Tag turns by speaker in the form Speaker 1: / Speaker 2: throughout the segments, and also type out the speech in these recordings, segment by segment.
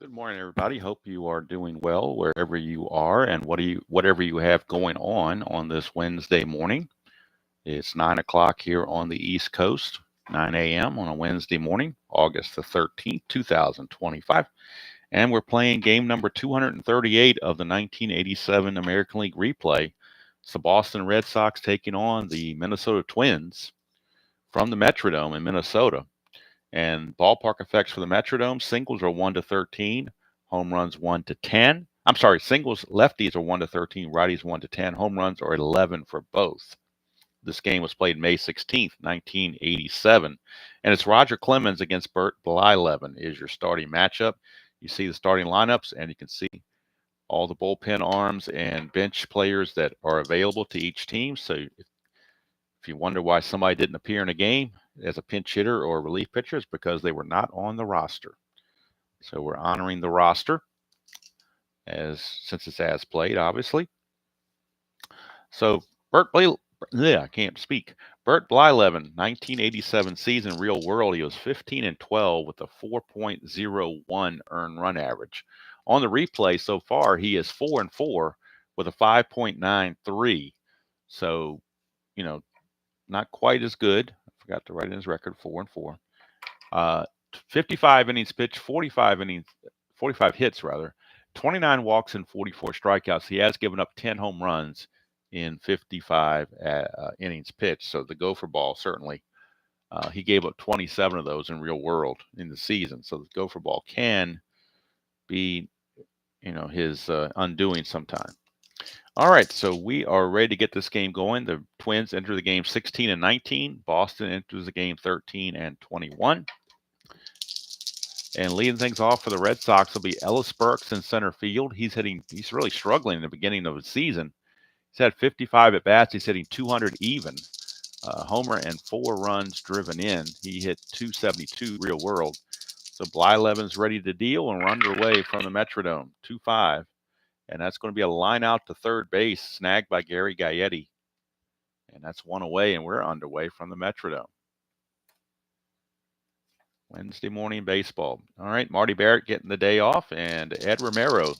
Speaker 1: Good morning, everybody. Hope you are doing well wherever you are and whatever you have going on this Wednesday morning. It's 9 o'clock here on the East Coast, 9 a.m. on a Wednesday morning, August the 13th, 2025. And we're playing game number 238 of the 1987 American League replay. It's the Boston Red Sox taking on the Minnesota Twins from the Metrodome in Minnesota. And ballpark effects for the Metrodome: singles are 1 to 13, home runs 1 to 10. I'm sorry, singles lefties are 1 to 13, righties 1 to 10. Home runs are 11 for both. This game was played May 16th, 1987. And it's Roger Clemens against Bert Blyleven is your starting matchup. You see the starting lineups, and you can see all the bullpen arms and bench players that are available to each team. So if you wonder why somebody didn't appear in a game as a pinch hitter or relief pitcher, it's because they were not on the roster. So we're honoring the roster since it's as played, obviously. So Bert I can't speak. Bert Blyleven, 1987 season, real world. He was 15-12 with a 4.01 earned run average. On the replay so far, he is 4-4 with a 5.93. So, not quite as good. I forgot to write in his record, 4-4. 55 innings pitched, 45 hits rather, 29 walks and 44 strikeouts. He has given up 10 home runs in 55 innings pitched. So the gopher ball, certainly, he gave up 27 of those in real world in the season. So the gopher ball can be, his undoing sometime. All right, so we are ready to get this game going. The Twins enter the game 16-19. Boston enters the game 13-21. And leading things off for the Red Sox will be Ellis Burks in center field. He's really struggling in the beginning of the season. He's had 55 at bats. He's hitting 200 even. Homer and 4 runs driven in. He hit 272 real world. So Blyleven's ready to deal, and we're underway from the Metrodome, 2-5. And that's going to be a line out to third base, snagged by Gary Gaetti. And that's one away, and we're underway from the Metrodome. Wednesday morning baseball. All right, Marty Barrett getting the day off, and Ed Romero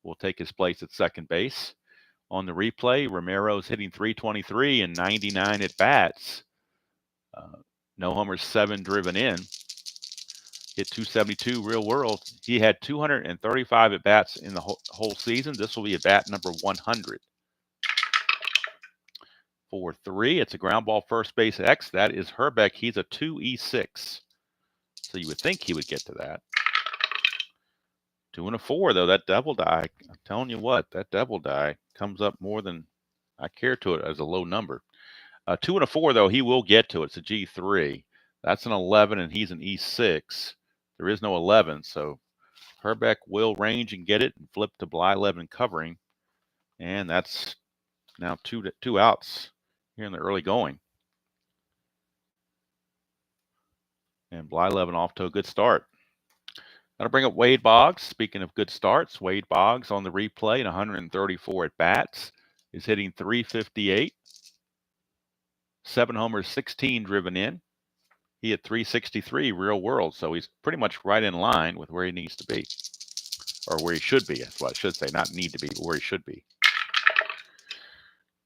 Speaker 1: will take his place at second base. On the replay, Romero's hitting 323 and 99 at bats. No homers, 7 driven in. Hit 272 real world. He had 235 at bats in the whole season. This will be at bat number 100. 4-3. It's a ground ball first base X. That is Herbeck. He's a 2E6. So you would think he would get to that. 2 and a 4, though. That double die, I'm telling you what, that double die comes up more than I care to it as a low number. 2 and a 4, though, he will get to it. It's a G3. That's an 11, and he's an E6. There is no 11, so Herbeck will range and get it and flip to Blyleven covering. And that's now two outs here in the early going. And Blyleven off to a good start. That'll bring up Wade Boggs. Speaking of good starts, Wade Boggs on the replay at 134 at bats is hitting 358. 7 homers, 16 driven in. He hit 363 real world, so he's pretty much right in line with where he needs to be. Or where he should be, that's what I should say. Not need to be, but where he should be.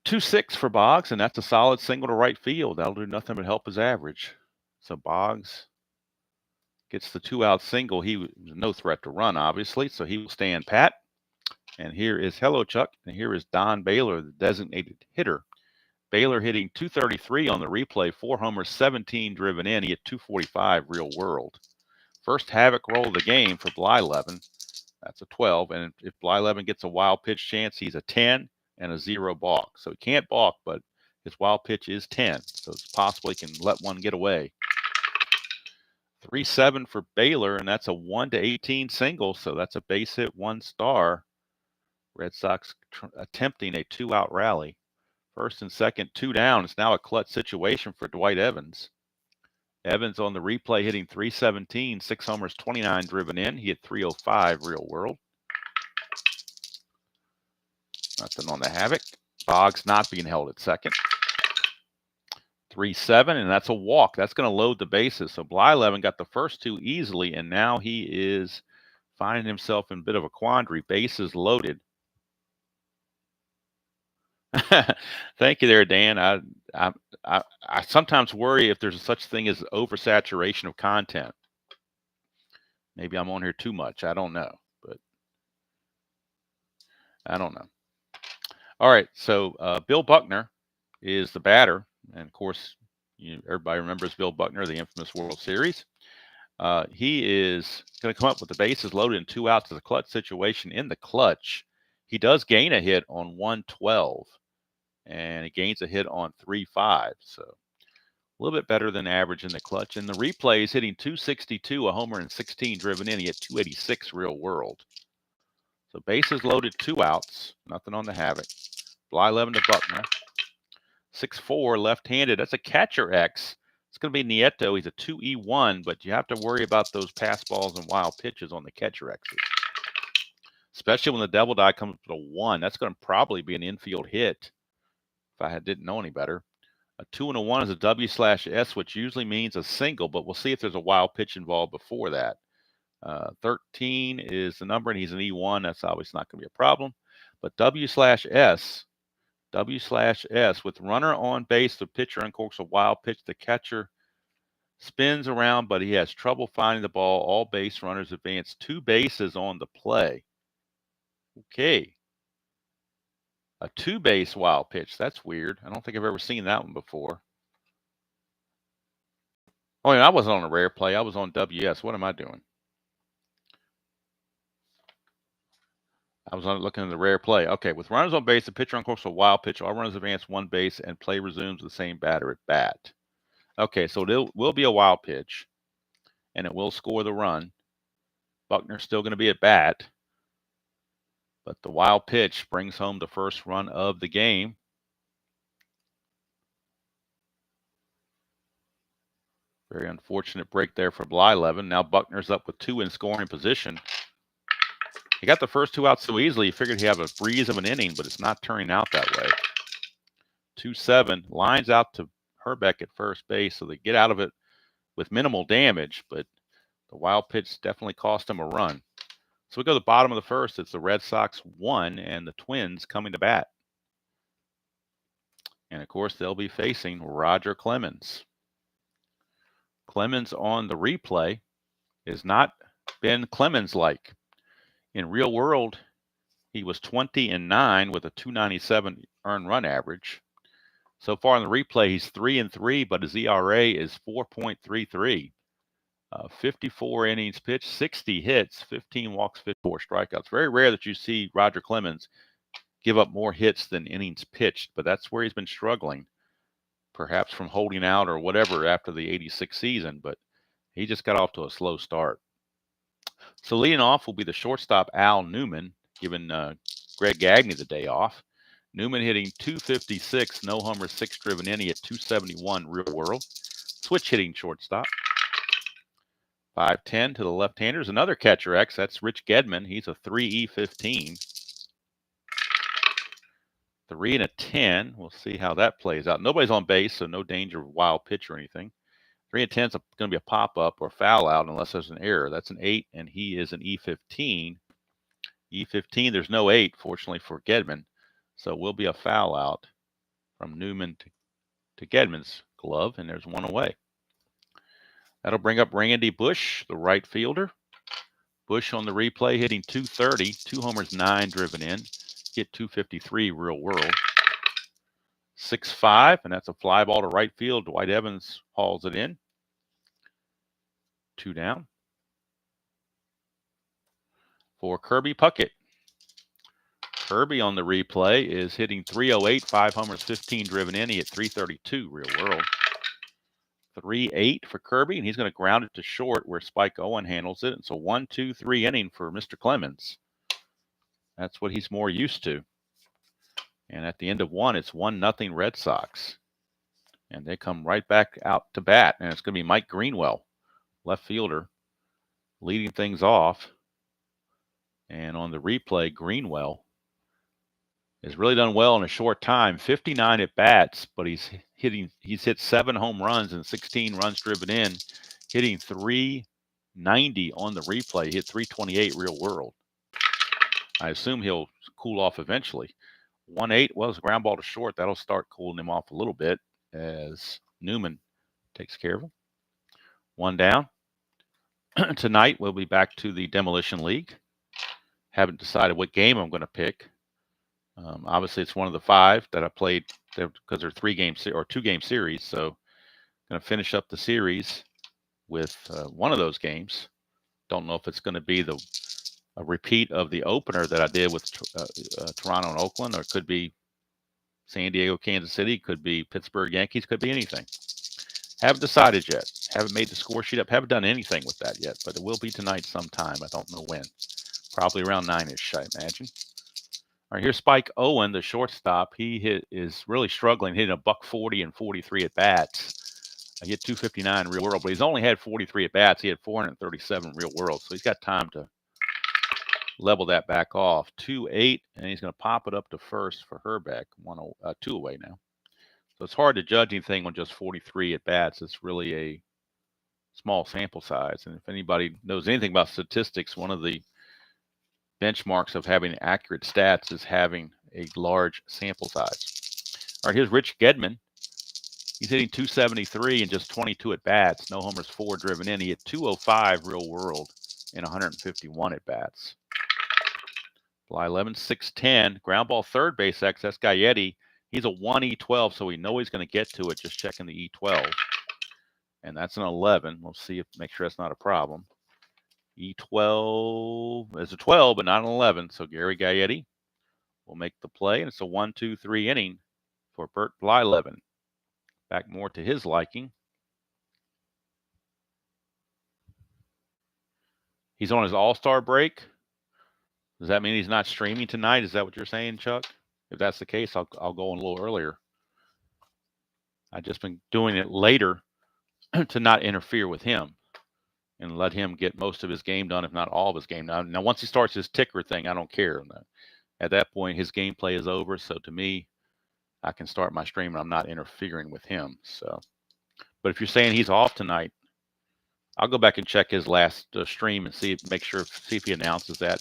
Speaker 1: 2-6 for Boggs, and that's a solid single to right field. That'll do nothing but help his average. So Boggs gets the 2-out single. He was no threat to run, obviously, so he will stand pat. And here is Hello Chuck, and here is Don Baylor, the designated hitter. Baylor hitting 233 on the replay, 4 homers, 17 driven in. He hit 245 real world. First havoc roll of the game for Blyleven. That's a 12. And if Blyleven gets a wild pitch chance, he's a 10 and a 0 balk. So he can't balk, but his wild pitch is 10. So it's possible he can let one get away. 3-7 for Baylor, and that's a 1-18 single. So that's a base hit, 1 star. Red Sox attempting a 2-out rally. First and second, 2 down. It's now a clutch situation for Dwight Evans. Evans on the replay hitting 317, 6 homers, 29 driven in. He hit 305 real world. Nothing on the havoc. Boggs not being held at second. 3-7, and that's a walk. That's going to load the bases. So Blyleven got the first 2 easily, and now he is finding himself in a bit of a quandary. Bases loaded. Thank you there, Dan. I sometimes worry if there's such thing as oversaturation of content. Maybe I'm on here too much. I don't know, but I don't know. All right, so Bill Buckner is the batter, and of course, everybody remembers Bill Buckner, the infamous World Series. He is going to come up with the bases loaded and 2 outs as a clutch situation. In the clutch, he does gain a hit on 112, and he gains a hit on 3-5. So a little bit better than average in the clutch. In the replay, he's hitting 262, a homer and 16 driven in. He had 286 real world. So bases loaded, 2 outs, nothing on the havoc. Blyleven to Buckner. 6'4", left-handed. That's a catcher X. It's going to be Nieto. He's a 2E1, but you have to worry about those pass balls and wild pitches on the catcher X's. Especially when the double die comes to 1. That's going to probably be an infield hit if I didn't know any better. A 2 and a 1 is a W/S, which usually means a single, but we'll see if there's a wild pitch involved before that. 13 is the number, and he's an E1. That's always not going to be a problem. But W/S with runner on base, the pitcher uncorks a wild pitch. The catcher spins around, but he has trouble finding the ball. All base runners advance. 2 bases on the play. Okay. A 2-base wild pitch. That's weird. I don't think I've ever seen that one before. Oh, yeah, I wasn't on a rare play. I was on WS. What am I doing? I was looking at the rare play. Okay, with runners on base, the pitcher uncorks a wild pitch. All runners advance 1 base, and play resumes with the same batter at bat. Okay, so it will be a wild pitch, and it will score the run. Buckner's still going to be at bat, but the wild pitch brings home the first run of the game. Very unfortunate break there for Blyleven. Now Buckner's up with 2 in scoring position. He got the first 2 outs so easily, he figured he'd have a breeze of an inning, but it's not turning out that way. 2-7, lines out to Herbeck at first base, so they get out of it with minimal damage, but the wild pitch definitely cost him a run. So we go to the bottom of the first. It's the Red Sox 1 and the Twins coming to bat. And, of course, they'll be facing Roger Clemens. Clemens on the replay has not been Clemens-like. In real world, he was 20-9 with a 297 earned run average. So far in the replay, he's 3-3, but his ERA is 4.33. 54 innings pitched, 60 hits, 15 walks, 54 strikeouts. Very rare that you see Roger Clemens give up more hits than innings pitched, but that's where he's been struggling, perhaps from holding out or whatever after the 86 season, but he just got off to a slow start. So leading off will be the shortstop Al Newman, giving Greg Gagne the day off. Newman hitting 256, no homers, 6 driven in. He at 271 real world. Switch hitting shortstop. 5'10" to the left-handers. Another catcher X, that's Rich Gedman. He's a 3E15. 3 and a 10. We'll see how that plays out. Nobody's on base, so no danger of wild pitch or anything. 3 and 10 is going to be a pop-up or foul out unless there's an error. That's an 8, and he is an E15. E15, there's no 8, fortunately, for Gedman. So it will be a foul out from Newman to Gedman's glove, and there's one away. That'll bring up Randy Bush, the right fielder. Bush on the replay hitting 230, 2 homers, 9 driven in. Hit 253 real world. 6'5", and that's a fly ball to right field. Dwight Evans hauls it in. 2 down. For Kirby Puckett. Kirby on the replay is hitting 308, 5 homers, 15 driven in. He hit 332 real world. 3-8 for Kirby, and he's going to ground it to short where Spike Owen handles it. It's a 1-2-3 inning for Mr. Clemens. That's what he's more used to. And at the end of 1, it's 1-0 Red Sox. And they come right back out to bat, and it's going to be Mike Greenwell, left fielder, leading things off. And on the replay, Greenwell has really done well in a short time. 59 at bats, but he's hit 7 home runs and 16 runs driven in, hitting 90 on the replay. He hit 328 real world. I assume he'll cool off eventually. 1-8, well, it's a ground ball to short. That'll start cooling him off a little bit as Newman takes care of him. 1 down. Tonight, we'll be back to the Demolition League. Haven't decided what game I'm going to pick. Obviously, it's one of the 5 that I played because they're 2-game series. So, going to finish up the series with one of those games. Don't know if it's going to be a repeat of the opener that I did with Toronto and Oakland, or it could be San Diego, Kansas City, could be Pittsburgh Yankees, could be anything. Haven't decided yet. Haven't made the score sheet up. Haven't done anything with that yet, but it will be tonight sometime. I don't know when. Probably around 9-ish, I imagine. All right, here's Spike Owen, the shortstop. He is really struggling, hitting a $140 and 43 at bats. He hit 259 real world, but he's only had 43 at bats. He had 437 real world, so he's got time to level that back off. 2-8, and he's going to pop it up to first for Herbeck. 2 away now. So it's hard to judge anything on just 43 at bats. It's really a small sample size. And if anybody knows anything about statistics, one of the benchmarks of having accurate stats is having a large sample size. All right, here's Rich Gedman. He's hitting 273 and just 22 at bats. No homers, 4 driven in. He hit 205 real world in 151 at bats. Blyleven, 6'10", ground ball third base X. That's Gaetti. He's a 1E12, so we know he's going to get to it. Just checking the E12. And that's an 11. We'll see make sure that's not a problem. E12 is a 12, but not an 11. So Gary Gaetti will make the play, and it's a 1-2-3 inning for Bert Blyleven. Back more to his liking. He's on his All-Star break. Does that mean he's not streaming tonight? Is that what you're saying, Chuck? If that's the case, I'll go in a little earlier. I've just been doing it later to not interfere with him and let him get most of his game done, if not all of his game done. Now, once he starts his ticker thing, I don't care. At that point, his gameplay is over. So to me, I can start my stream and I'm not interfering with him. So, but if you're saying he's off tonight, I'll go back and check his last stream and see if he announces that.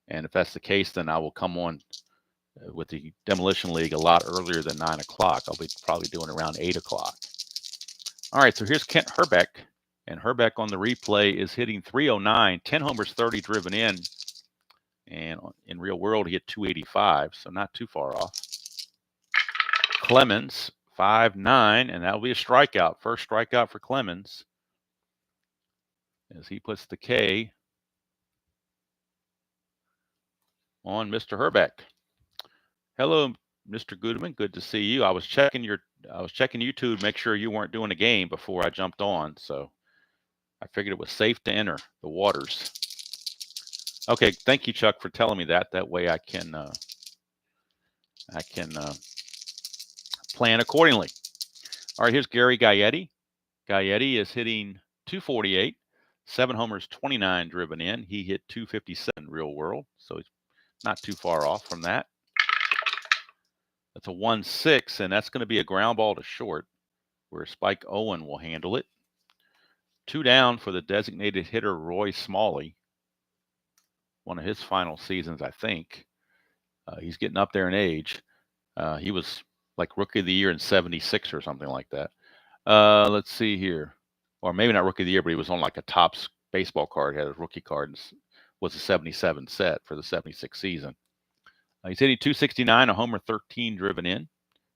Speaker 1: And if that's the case, then I will come on with the Demolition League a lot earlier than 9 o'clock. I'll be probably doing around 8 o'clock. All right, so here's Kent Herbeck. And Herbeck on the replay is hitting 309, 10 homers, 30 driven in. And in real world, he hit 285, so not too far off. Clemens, 5'9", and that'll be a strikeout. First strikeout for Clemens as he puts the K on Mr. Herbeck. Hello, Mr. Goodman. Good to see you. I was checking YouTube to make sure you weren't doing a game before I jumped on, so I figured it was safe to enter the waters. Okay, thank you, Chuck, for telling me that. That way I can plan accordingly. All right, here's Gary Gaetti. Gaetti is hitting 248, 7 homers, 29 driven in. He hit 257 real world, so he's not too far off from that. That's a 1-6, and that's going to be a ground ball to short where Spike Owen will handle it. 2 down for the designated hitter, Roy Smalley. One of his final seasons, I think. He's getting up there in age. He was like Rookie of the Year in 76 or something like that. Let's see here. Or maybe not Rookie of the Year, but he was on like a Topps baseball card. He had a rookie card and was a 77 set for the 76 season. He's hitting 269, a homer, 13 driven in.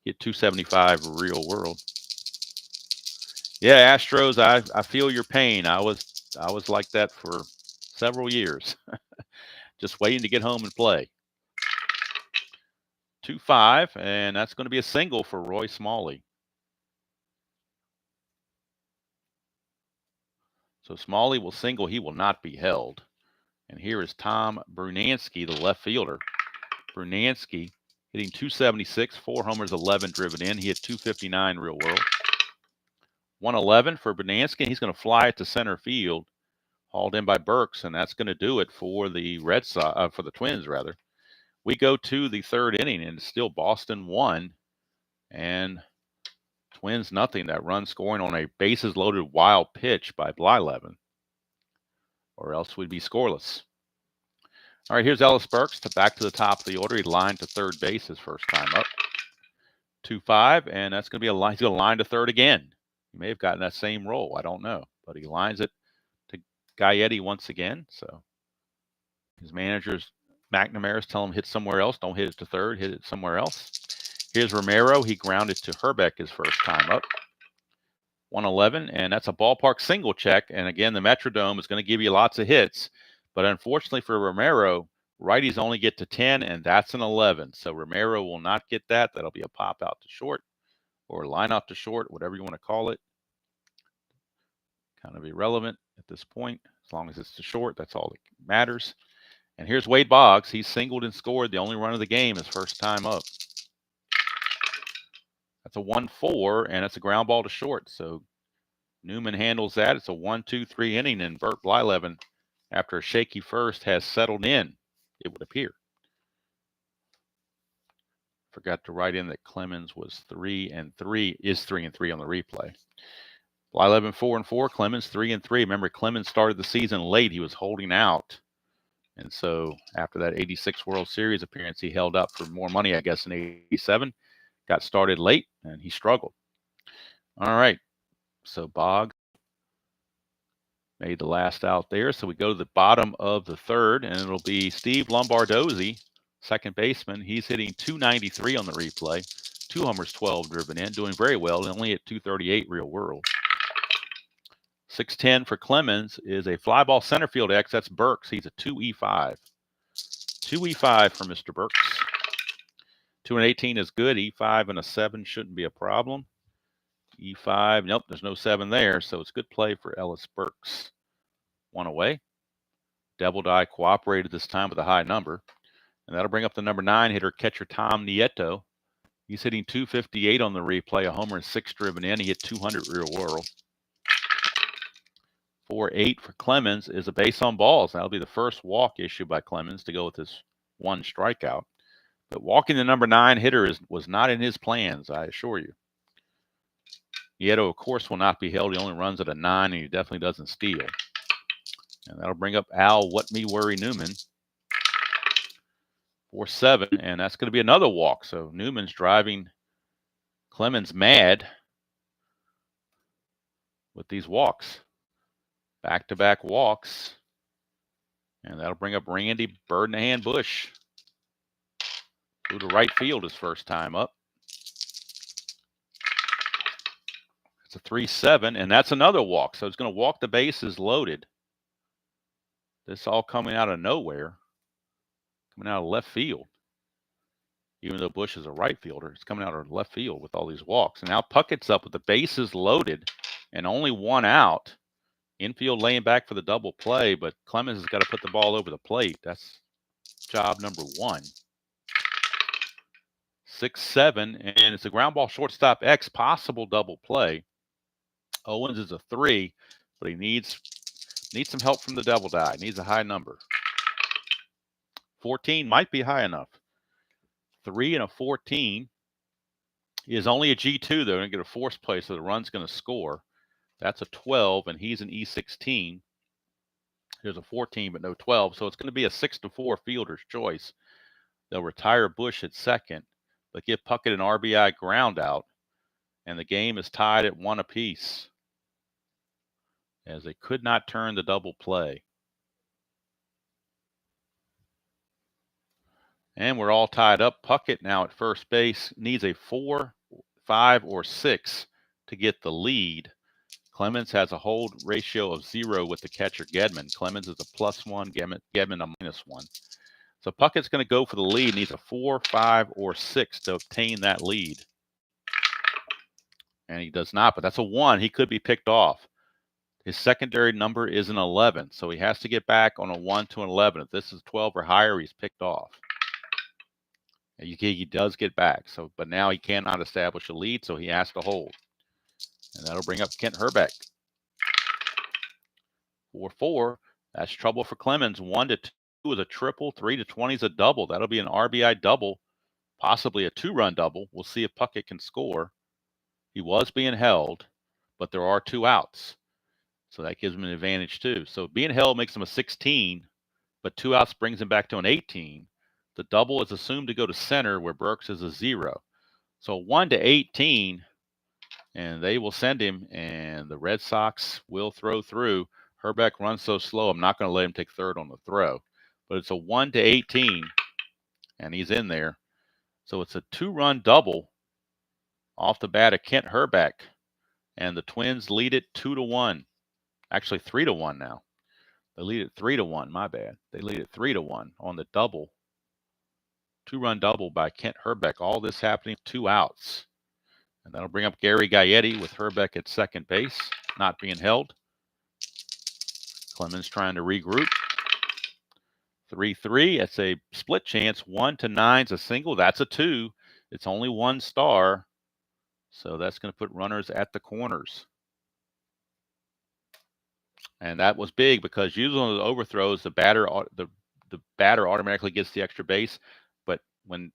Speaker 1: He hit 275 real world. Yeah, Astros, I feel your pain. I was like that for several years. Just waiting to get home and play. 2-5, and that's going to be a single for Roy Smalley. So Smalley will single. He will not be held. And here is Tom Brunansky, the left fielder. Brunansky hitting 276, 4 homers, 11 driven in. He hit 259 real world. 111 for Brunansky. He's going to fly it to center field. Hauled in by Burks, and that's going to do it for the for the Twins, rather. We go to the third inning, and it's still Boston 1 and Twins nothing. That run scoring on a bases-loaded wild pitch by Blyleven. or else we'd be scoreless. All right, here's Ellis Burks back to the top of the order. He lined to third base his first time up. 2-5, and that's going to be a line. He's going to line to third again. He may have gotten that same role. I don't know, but he lines it to Gaetti once again. So his managers, McNamara's telling him hit somewhere else. Don't hit it to third. Hit it somewhere else. Here's Romero. He grounded to Herbeck his first time up. 111, and that's a ballpark single check. And again, the Metrodome is going to give you lots of hits. But unfortunately for Romero, righties only get to 10, and that's an 11. So Romero will not get that. That'll be a pop out to short or a line out to short, whatever you want to call it. Kind of irrelevant at this point. As long as it's to short, that's all that matters. And here's Wade Boggs. He's singled and scored the only run of the game his first time up. That's a 1-4, and it's a ground ball to short. So Newman handles that. It's a 1-2-3 inning, and Bert Blyleven, after a shaky first, has settled in, it would appear. Forgot to write in that Clemens was 3-3, is 3-3 on the replay. Blyleven 4-4, Clemens 3-3. Remember, Clemens started the season late. He was holding out. And so after that 86 World Series appearance, he held up for more money, I guess, in 87. Got started late, and he struggled. All right. So Boggs made the last out there. So we go to the bottom of the third, and it'll be Steve Lombardozzi, second baseman. He's hitting 293 on the replay. 2 homers, 12 driven in, doing very well, only at 238 real world. 6'10 for Clemens is a fly ball center field X. That's Burks. He's a 2E5. 2E5 for Mr. Burks. 2-18 is good. E5 and a 7 shouldn't be a problem. E5, nope, there's no 7 there, so it's good play for Ellis Burks. 1 away. Devil Die cooperated this time with a high number, and that'll bring up the number 9 hitter, catcher Tom Nieto. He's hitting 258 on the replay, a homer and 6 driven in. He hit 200 real world. 4-8 for Clemens is a base on balls. That'll be the first walk issued by Clemens to go with his 1 strikeout. But walking the number 9 hitter was not in his plans, I assure you. Nieto, of course, will not be held. He only runs at a 9, and he definitely doesn't steal. And that'll bring up Al What Me Worry Newman. 4-7, and that's going to be another walk. So Newman's driving Clemens mad with these walks. Back-to-back walks. And that'll bring up Randy Bird in the Hand Bush. Flew to right field his first time up. It's a 3-7, and that's another walk. So it's going to walk the bases loaded. This all coming out of nowhere. Coming out of left field. Even though Bush is a right fielder, it's coming out of left field with all these walks. And now Puckett's up with the bases loaded and only 1 out. Infield laying back for the double play, but Clemens has got to put the ball over the plate. That's job number 1. 6-7, and it's a ground ball shortstop X, possible double play. Owens is a 3, but he needs some help from the Devil Die. Needs a high number. 14 might be high enough. 3 and a 14 is only a G2. They're going to get a force play, so the run's going to score. That's a 12, and he's an E16. There's a 14, but no 12. So it's going to be a 6-4 fielder's choice. They'll retire Bush at second, but give Puckett an RBI ground out, and the game is tied at 1 apiece, as they could not turn the double play. And we're all tied up. Puckett now at first base needs a 4, 5, or 6 to get the lead. Clemens has a hold ratio of 0 with the catcher Gedman. Clemens is a +1, Gedman a -1. So Puckett's going to go for the lead. Needs a 4, 5, or 6 to obtain that lead. And he does not, but that's a 1. He could be picked off. His secondary number is an 11, so he has to get back on a 1 to an 11. If this is 12 or higher, he's picked off. He does get back, but now he cannot establish a lead, so he has to hold. And that'll bring up Kent Herbeck. 4-4. That's trouble for Clemens. 1-2 is a triple. 3-20 is a double. That'll be an RBI double, possibly a 2-run double. We'll see if Puckett can score. He was being held, but there are 2 outs. So that gives him an advantage too. So being held makes him a 16, but 2 outs brings him back to an 18. The double is assumed to go to center where Burks is a 0. So 1 to 18, and they will send him, and the Red Sox will throw through. Herbeck runs so slow, I'm not going to let him take third on the throw. But it's a 1 to 18, and he's in there. So it's a 2-run double off the bat of Kent Herbeck, and the Twins lead it 2-1. Actually, 3-1 now. They lead it 3-1. My bad. They lead it 3-1 on the double. 2-run double by Kent Herbeck. All this happening, 2 outs. And that'll bring up Gary Gaetti with Herbeck at second base, not being held. Clemens trying to regroup. 3-3. It's a split chance. 1 to 9's a single. That's a 2. It's only 1 star. So that's going to put runners at the corners. And that was big because usually on the overthrows, the batter automatically gets the extra base. But when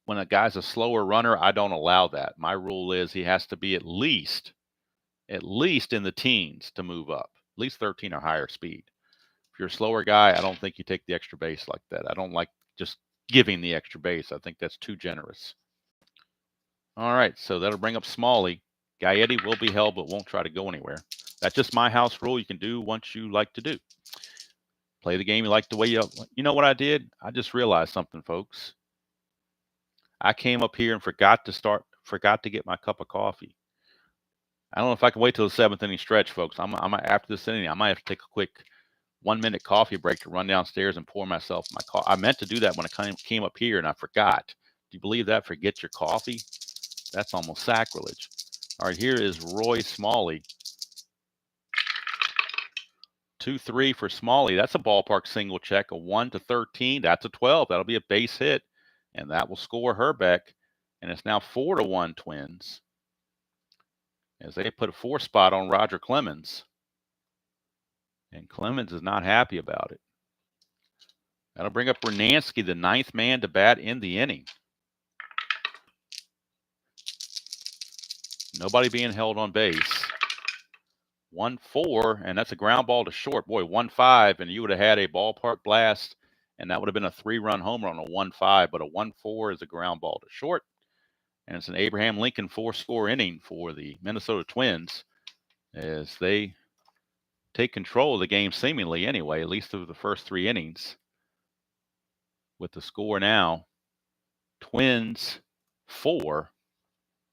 Speaker 1: a guy's a slower runner, I don't allow that. My rule is he has to be at least in the teens to move up, at least 13 or higher speed. If you're a slower guy, I don't think you take the extra base like that. I don't like just giving the extra base. I think that's too generous. All right, so that'll bring up Smalley. Gaetti will be held, but won't try to go anywhere. That's just my house rule. You can do what you like to do. Play the game you like the way you know what I did? I just realized something, folks. I came up here and forgot to get my cup of coffee. I don't know if I can wait till the 7th inning stretch, folks. I'm after this inning, I might have to take a quick 1-minute coffee break to run downstairs and pour myself my coffee. I meant to do that when I came up here and I forgot. Do you believe that? Forget your coffee? That's almost sacrilege. All right, here is Roy Smalley. 2-3 for Smalley. That's a ballpark single check. A 1 to 13. That's a 12. That'll be a base hit, and that will score Herbeck. And it's now 4-1 Twins as they put a 4 spot on Roger Clemens. And Clemens is not happy about it. That'll bring up Bernansky, the 9th man to bat in the inning. Nobody being held on base. 1-4, and that's a ground ball to short. Boy, 1-5, and you would have had a ballpark blast, and that would have been a 3-run homer on a 1-5, but a 1-4 is a ground ball to short. And it's an Abraham Lincoln 4-score inning for the Minnesota Twins as they take control of the game seemingly anyway, at least through the first 3 innings. With the score now, Twins 4,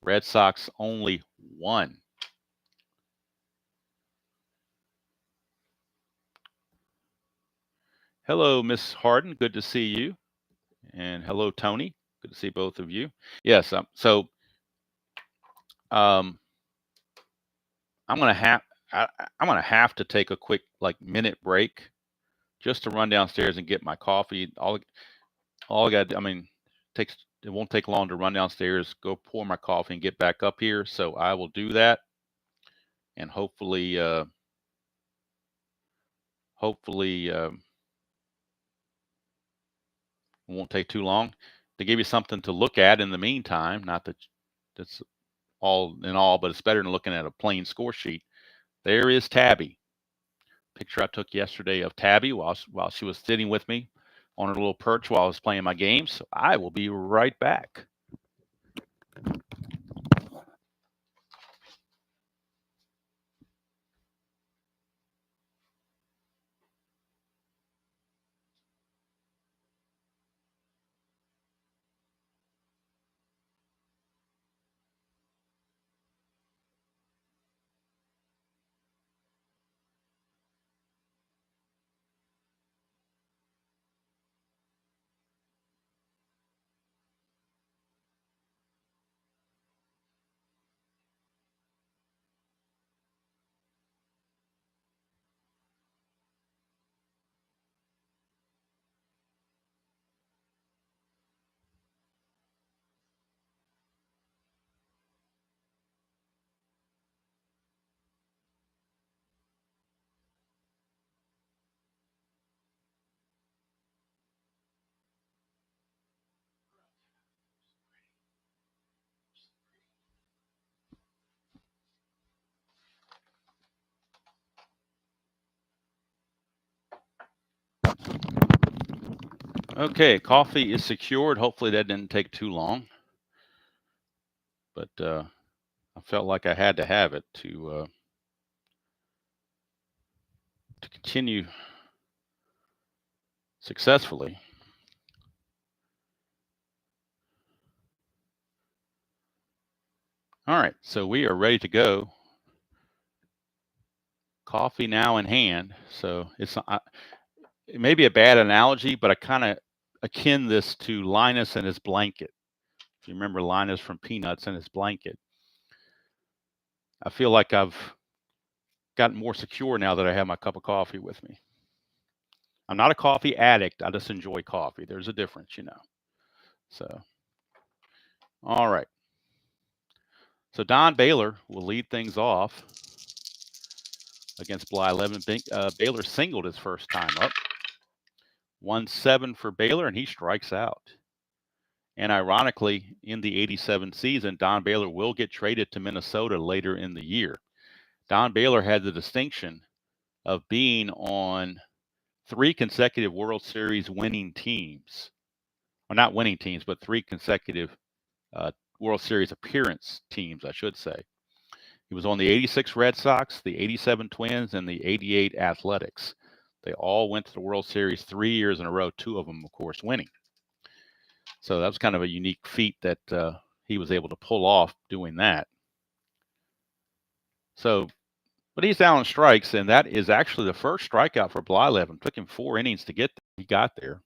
Speaker 1: Red Sox only 1. Hello, Miss Harden. Good to see you. And hello, Tony. Good to see both of you. Yes. I'm gonna have to take a quick minute break just to run downstairs and get my coffee. All I got. It won't take long to run downstairs, go pour my coffee, and get back up here. So I will do that, and hopefully. It won't take too long to give you something to look at in the meantime. Not that that's all in all, but it's better than looking at a plain score sheet. There is Tabby. Picture I took yesterday of Tabby while she was sitting with me on her little perch while I was playing my game. So I will be right back. Okay, coffee is secured. Hopefully that didn't take too long. But I felt like I had to have it to continue successfully. All right, so we are ready to go. Coffee now in hand. So it may be a bad analogy, but I kind of akin this to Linus and his blanket. If you remember Linus from Peanuts and his blanket, I feel like I've gotten more secure now that I have my cup of coffee with me. I'm not a coffee addict. I just enjoy coffee. There's a difference, you know. So, all right. So Don Baylor will lead things off against Blyleven. Baylor singled his first time up. 1-7 for Baylor, and he strikes out. And ironically, in the 87 season, Don Baylor will get traded to Minnesota later in the year. Don Baylor had the distinction of being on 3 consecutive World Series winning teams. Well, not winning teams, but 3 consecutive World Series appearance teams, I should say. He was on the 86 Red Sox, the 87 Twins, and the 88 Athletics. They all went to the World Series 3 years in a row, 2 of them, of course, winning. So that was kind of a unique feat that he was able to pull off doing that. So, but he's down on strikes, and that is actually the first strikeout for Blyleven. Took him 4 innings to get there. He got there.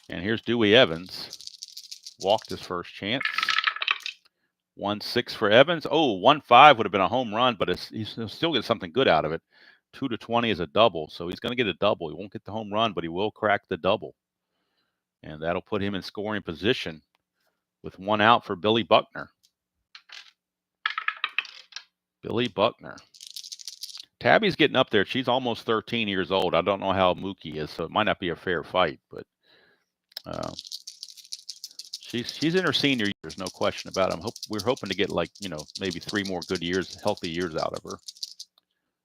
Speaker 1: And here's Dewey Evans. Walked his first chance. 1-6 for Evans. Oh, 1-5 would have been a home run, but he'll still get something good out of it. 2-20 is a double, so he's going to get a double. He won't get the home run, but he will crack the double. And that'll put him in scoring position with 1 out for Billy Buckner. Billy Buckner. Tabby's getting up there. She's almost 13 years old. I don't know how Mookie is, so it might not be a fair fight, but she's in her senior years, no question about it. We're hoping to get maybe 3 more good years, healthy years out of her.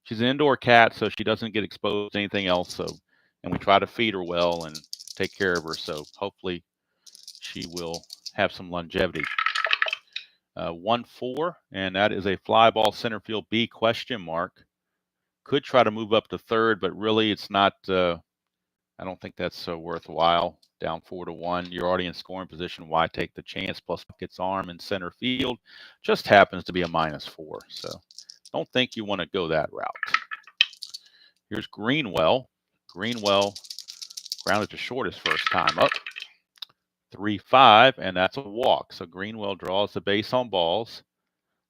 Speaker 1: She's an indoor cat, so she doesn't get exposed to anything else. And we try to feed her well and take care of her. So hopefully she will have some longevity. 1-4, and that is a fly ball center field B ? Could try to move up to third, but really it's not. I don't think that's so worthwhile. Down 4-1, you're already in scoring position. Why take the chance? Plus, gets arm in center field. Just happens to be a -4. So don't think you want to go that route. Here's Greenwell. Greenwell grounded to short his first time up. 3-5, and that's a walk. So Greenwell draws the base on balls.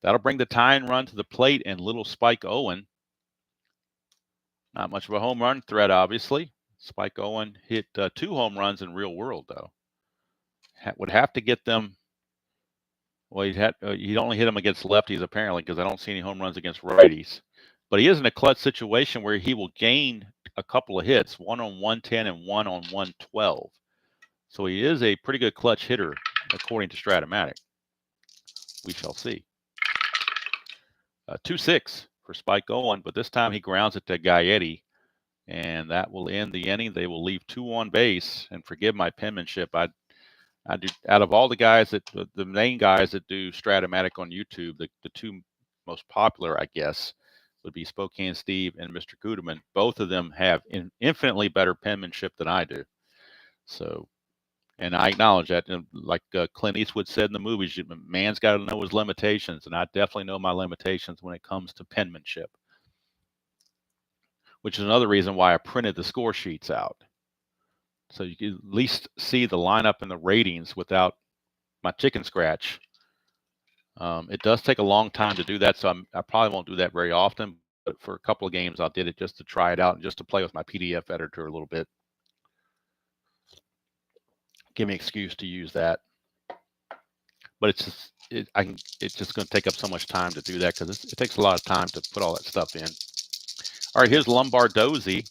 Speaker 1: That'll bring the tying run to the plate and little Spike Owen. Not much of a home run threat, obviously. Spike Owen hit 2 home runs in real world, though. Would have to get them. Well, he'd only hit them against lefties, apparently, because I don't see any home runs against righties. But he is in a clutch situation where he will gain a couple of hits, 1 on 110 and 1 on 112. So he is a pretty good clutch hitter, according to Strat-O-Matic. We shall see. 2-6 for Spike Owen, but this time he grounds it to Gaetti, and that will end the inning. They will leave 2 on base, and forgive my penmanship. I do, out of all the guys the main guys that do Strat-O-Matic on YouTube, the 2 most popular, I guess, would be Spokane Steve and Mr. Guterman. Both of them have infinitely better penmanship than I do. So, and I acknowledge that. And like Clint Eastwood said in the movies, man's got to know his limitations, and I definitely know my limitations when it comes to penmanship, which is another reason why I printed the score sheets out. So you can at least see the lineup and the ratings without my chicken scratch. It does take a long time to do that, so I probably won't do that very often. But for a couple of games, I did it just to try it out and just to play with my PDF editor a little bit. Give me an excuse to use that. But it's just going to take up so much time to do that because it takes a lot of time to put all that stuff in. All right, here's Lombardozzi.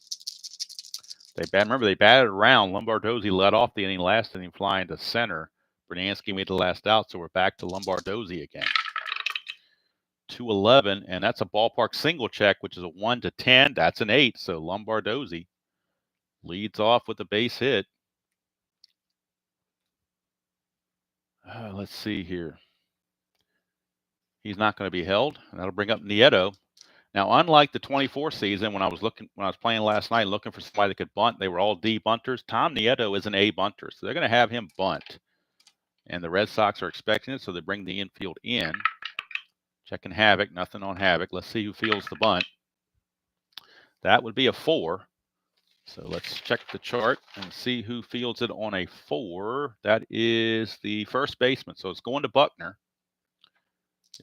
Speaker 1: Remember, they batted around. Lombardozzi led off the inning, last inning, flying to center. Bernansky made the last out, so we're back to Lombardozzi again. 2-11, and that's a ballpark single check, which is a 1-10. That's an 8, so Lombardozzi leads off with a base hit. Let's see here. He's not going to be held. And that'll bring up Nieto. Now, unlike the 24 season, when I was playing last night looking for somebody that could bunt, they were all D bunters. Tom Nieto is an A bunter, so they're going to have him bunt. And the Red Sox are expecting it, so they bring the infield in. Checking Havoc, nothing on Havoc. Let's see who fields the bunt. That would be a 4. So let's check the chart and see who fields it on a 4. That is the first baseman. So it's going to Buckner.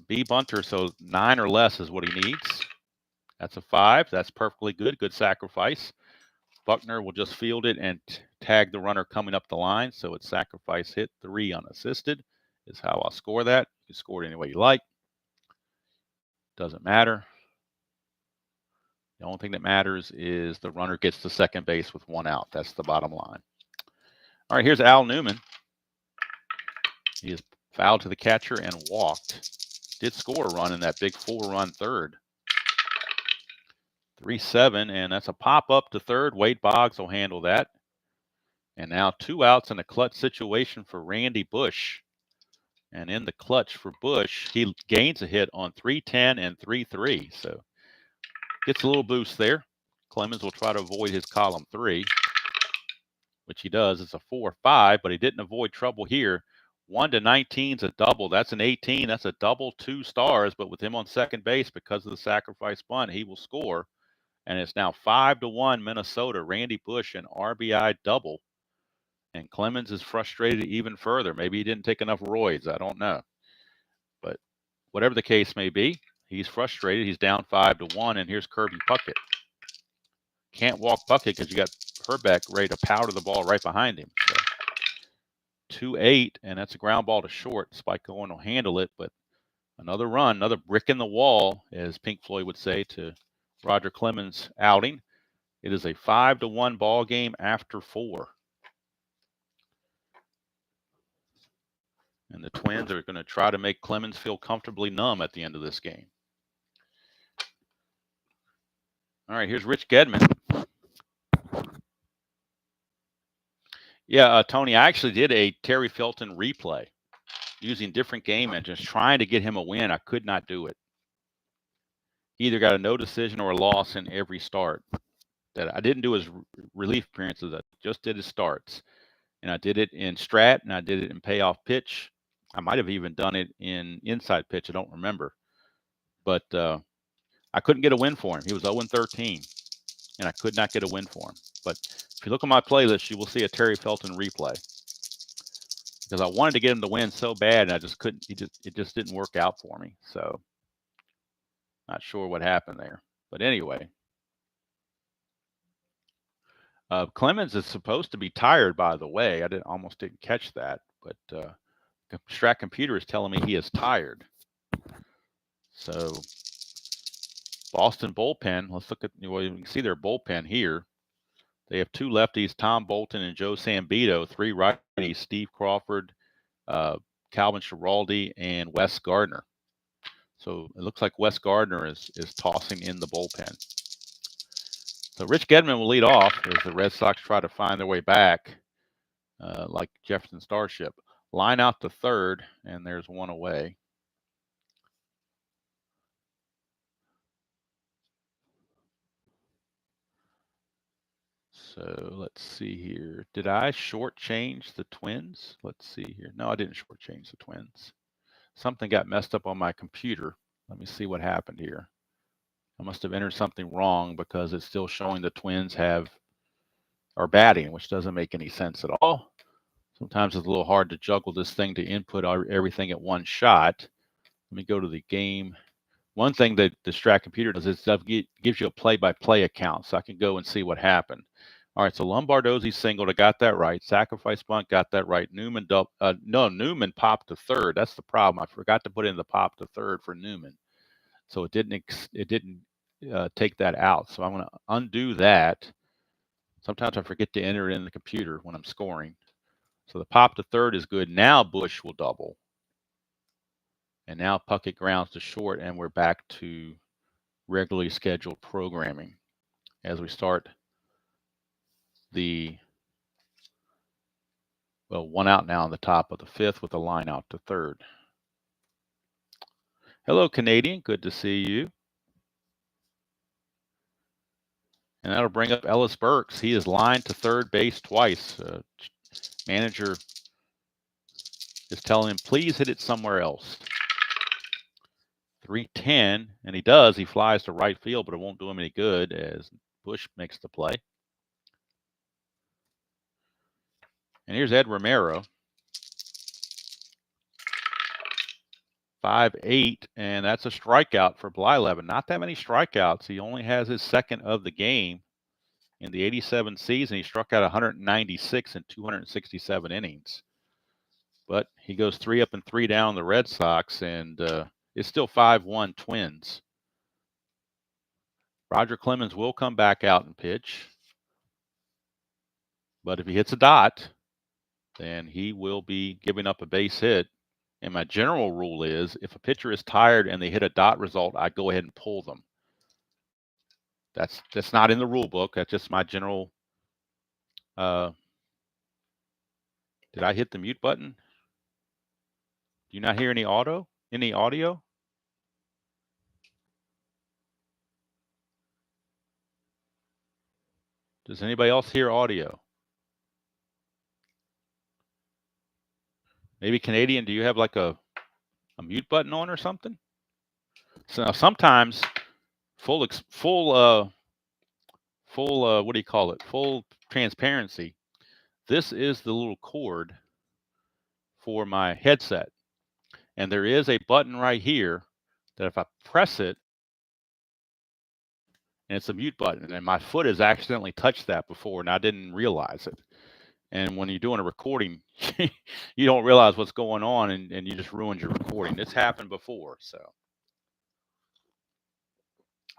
Speaker 1: B bunter, so 9 or less is what he needs. That's a 5. That's perfectly good. Good sacrifice. Buckner will just field it and tag the runner coming up the line. So it's sacrifice hit 3 unassisted is how I'll score that. You can score it any way you like. Doesn't matter. The only thing that matters is the runner gets to second base with 1 out. That's the bottom line. All right, here's Al Newman. He is fouled to the catcher and walked. Did score a run in that big 4-run third. 3-7, and that's a pop-up to third. Wade Boggs will handle that. And now 2 outs in a clutch situation for Randy Bush. And in the clutch for Bush, he gains a hit on 3-10 and 3-3. So gets a little boost there. Clemens will try to avoid his column 3, which he does. It's a 4-5, but he didn't avoid trouble here. 1 to 19 is a double. That's an 18. That's a double, 2 stars. But with him on second base, because of the sacrifice bunt, he will score. And it's now 5-1 Minnesota. Randy Bush, an RBI double. And Clemens is frustrated even further. Maybe he didn't take enough roids. I don't know. But whatever the case may be, he's frustrated. He's down 5-1. And here's Kirby Puckett. Can't walk Puckett because you got Herbeck ready to powder the ball right behind him. So 2-8, and that's a ground ball to short. Spike Owen will handle it, but another run, another brick in the wall, as Pink Floyd would say, to Roger Clemens' outing. It is a 5-1 ball game after 4. And the Twins are going to try to make Clemens feel comfortably numb at the end of this game. All right, here's Rich Gedman. Yeah, Tony, I actually did a Terry Felton replay using different game engines, trying to get him a win. I could not do it. He either got a no decision or a loss in every start. That I didn't do his relief appearances. I just did his starts. And I did it in Strat, and I did it in payoff pitch. I might have even done it in inside pitch. I don't remember. But I couldn't get a win for him. He was 0-13, and I could not get a win for him. But if you look at my playlist, you will see a Terry Felton replay. Because I wanted to get him to win so bad, and I just couldn't. It just didn't work out for me. So not sure what happened there. But anyway. Clemens is supposed to be tired, by the way. I almost didn't catch that, but Strat Computer is telling me he is tired. So Boston bullpen, let's look at, well, you can see their bullpen here. They have 2 lefties, Tom Bolton and Joe Sambito, 3 righties, Steve Crawford, Calvin Schiraldi, and Wes Gardner. So it looks like Wes Gardner is tossing in the bullpen. So Rich Gedman will lead off as the Red Sox try to find their way back, like Jefferson Starship. Line out to third, and there's 1 away. So let's see here. Did I shortchange the Twins? Let's see here. No, I didn't shortchange the Twins. Something got messed up on my computer. Let me see what happened here. I must have entered something wrong because it's still showing the Twins are batting, which doesn't make any sense at all. Sometimes it's a little hard to juggle this thing to input everything at one shot. Let me go to the game. One thing that the Strat Computer does is it gives you a play-by-play account, so I can go and see what happened. All right, so Lombardozzi singled. I got that right. Sacrifice bunt, got that right. Newman popped to third. That's the problem. I forgot to put in the pop to third for Newman, so it didn't take that out. So I'm going to undo that. Sometimes I forget to enter it in the computer when I'm scoring. So the pop to third is good. Now Bush will double. And now Puckett grounds to short, and we're back to regularly scheduled programming as we start the Well, 1 out now on the top of the 5th with a line out to 3rd. Hello, Canadian. Good to see you. And that'll bring up Ellis Burks. He is lined to 3rd base twice. Manager is telling him, please hit it somewhere else. 310, and he does. He flies to right field, but it won't do him any good as Bush makes the play. And here's Ed Romero. 5-8, and that's a strikeout for Blyleven. Not that many strikeouts. He only has his 2nd of the game. In the 87 season, he struck out 196 in 267 innings. But he goes 3 up and 3 down the Red Sox, and it's still 5-1 Twins. Roger Clemens will come back out and pitch. But if he hits a dot, then he will be giving up a base hit. And my general rule is if a pitcher is tired and they hit a dot result, I go ahead and pull them. That's not in the rule book. That's just my general. Did I hit the mute button? Do you not hear any audio? Does anybody else hear audio? Maybe Canadian, do you have like a mute button on or something? So now sometimes full what do you call it? Full transparency. This is the little cord for my headset. And there is a button right here that if I press it, and it's a mute button, and my foot has accidentally touched that before, and I didn't realize it. And when you're doing a recording, you don't realize what's going on, and you just ruined your recording. It's happened before, so.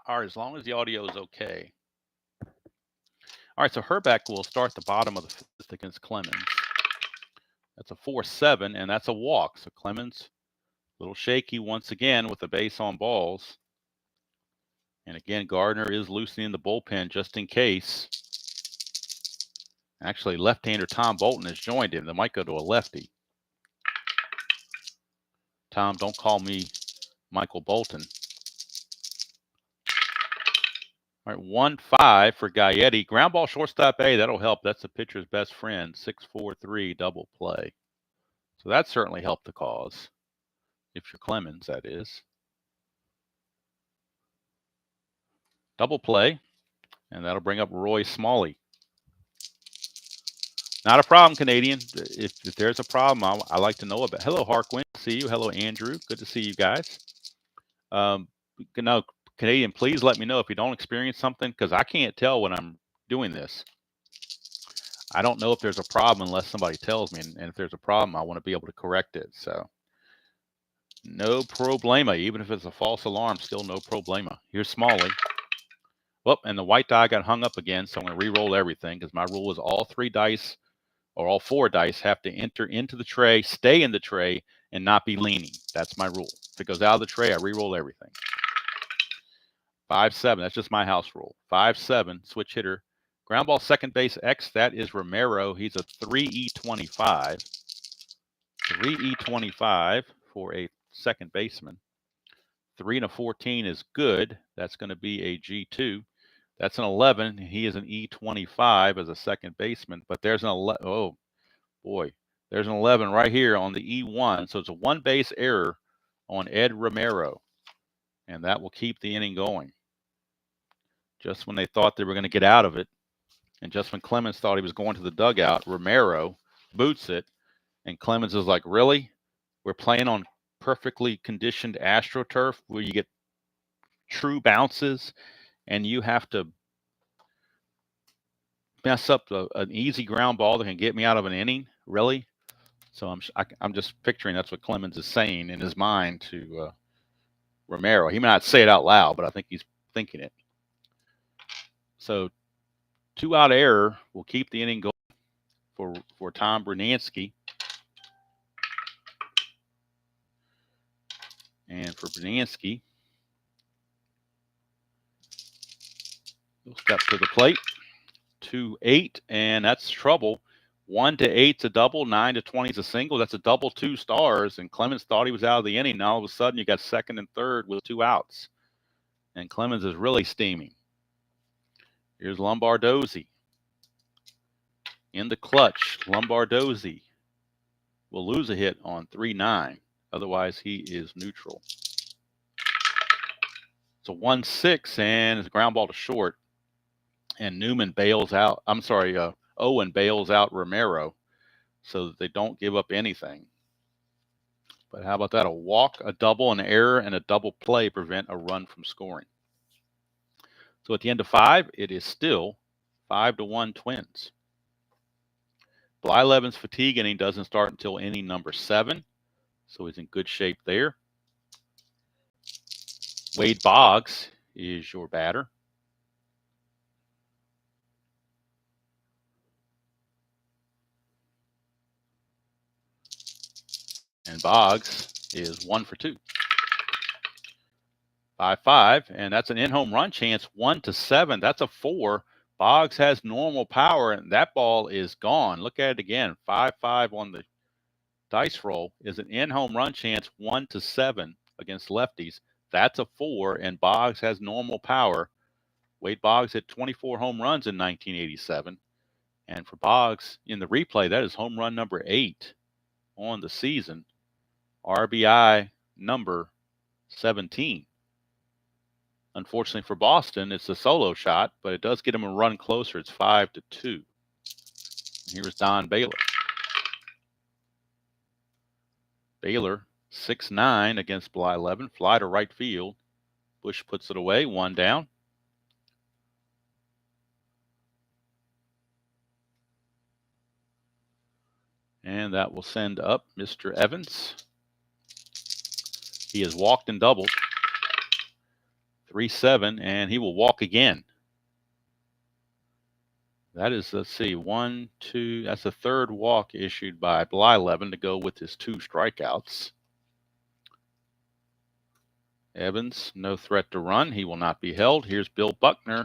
Speaker 1: All right, as long as the audio is okay. All right, so Herbeck will start the bottom of the 5th against Clemens. That's a 4-7, and that's a walk. So Clemens, a little shaky once again with the base on balls. And again, Gardner is loosening the bullpen just in case. Actually, left-hander Tom Bolton has joined him. They might go to a lefty. Tom, don't call me Michael Bolton. All right, 1-5 for Gaetti. Ground ball shortstop A, that'll help. That's the pitcher's best friend. 6-4-3 double play. So that certainly helped the cause. If you're Clemens, that is. Double play, and that'll bring up Roy Smalley. Not a problem, Canadian. If there's a problem, I like to know about. Hello, Harquin. See you. Hello, Andrew. Good to see you guys. Now, Canadian, please let me know if you don't experience something, because I can't tell when I'm doing this. I don't know if there's a problem unless somebody tells me, and if there's a problem, I want to be able to correct it. So, no problema. Even if it's a false alarm, still no problema. Here's Smalley. Well, and the white die got hung up again, so I'm going to re-roll everything, because my rule is all 3 dice or all 4 dice have to enter into the tray, stay in the tray, and not be leaning. That's my rule. If it goes out of the tray, I re-roll everything. 5-7, that's just my house rule. 5-7, switch hitter. Ground ball second base X, that is Romero. He's a 3E25. 3E25 for a second baseman. 3 and a 14 is good. That's going to be a G2. That's an 11. He is an E25 as a second baseman, but there's an 11. Oh, boy. There's an 11 right here on the E1. So it's a 1 base error on Ed Romero, and that will keep the inning going. Just when they thought they were going to get out of it, and just when Clemens thought he was going to the dugout, Romero boots it, and Clemens is like, really? We're playing on perfectly conditioned AstroTurf where you get true bounces, and you have to mess up an easy ground ball that can get me out of an inning? Really? So I'm just picturing that's what Clemens is saying in his mind to Romero. He may not say it out loud, but I think he's thinking it. So 2-out error will keep the inning going for Tom Brunansky. And for Brunansky, he'll step to the plate. 2-8, and that's trouble. 1 to 8's a double, 9 to 20's a single. That's a double 2 stars. And Clemens thought he was out of the inning. Now all of a sudden you got second and third with 2 outs. And Clemens is really steaming. Here's Lombardozzi. In the clutch, Lombardozzi will lose a hit on 3-9. Otherwise, he is neutral. It's a 1-6, and it's a ground ball to short. And Newman bails out. Owen bails out Romero so that they don't give up anything. But how about that? A walk, a double, an error, and a double play prevent a run from scoring. So at the end of 5, it is still 5-1 Twins. Blyleven's fatigue inning doesn't start until inning number 7, so he's in good shape there. Wade Boggs is your batter. And Boggs is 1 for 2. 5-5, and that's an in-home run chance, 1 to 7. That's a 4. Boggs has normal power, and that ball is gone. Look at it again. 5-5 on the dice roll is an in-home run chance, 1 to 7 against lefties. That's a 4, and Boggs has normal power. Wade Boggs hit 24 home runs in 1987. And for Boggs, in the replay, that is home run number 8 on the season. RBI number 17. Unfortunately for Boston, it's a solo shot, but it does get him a run closer. It's 5-2. Here's Don Baylor. Baylor, 6-9 against Blyleven. Fly to right field. Bush puts it away, 1 down. And that will send up Mr. Evans. He has walked and doubled. 3-7, and he will walk again. That is, let's see, 1, 2, that's the third walk issued by Blyleven to go with his 2 strikeouts. Evans, no threat to run. He will not be held. Here's Bill Buckner.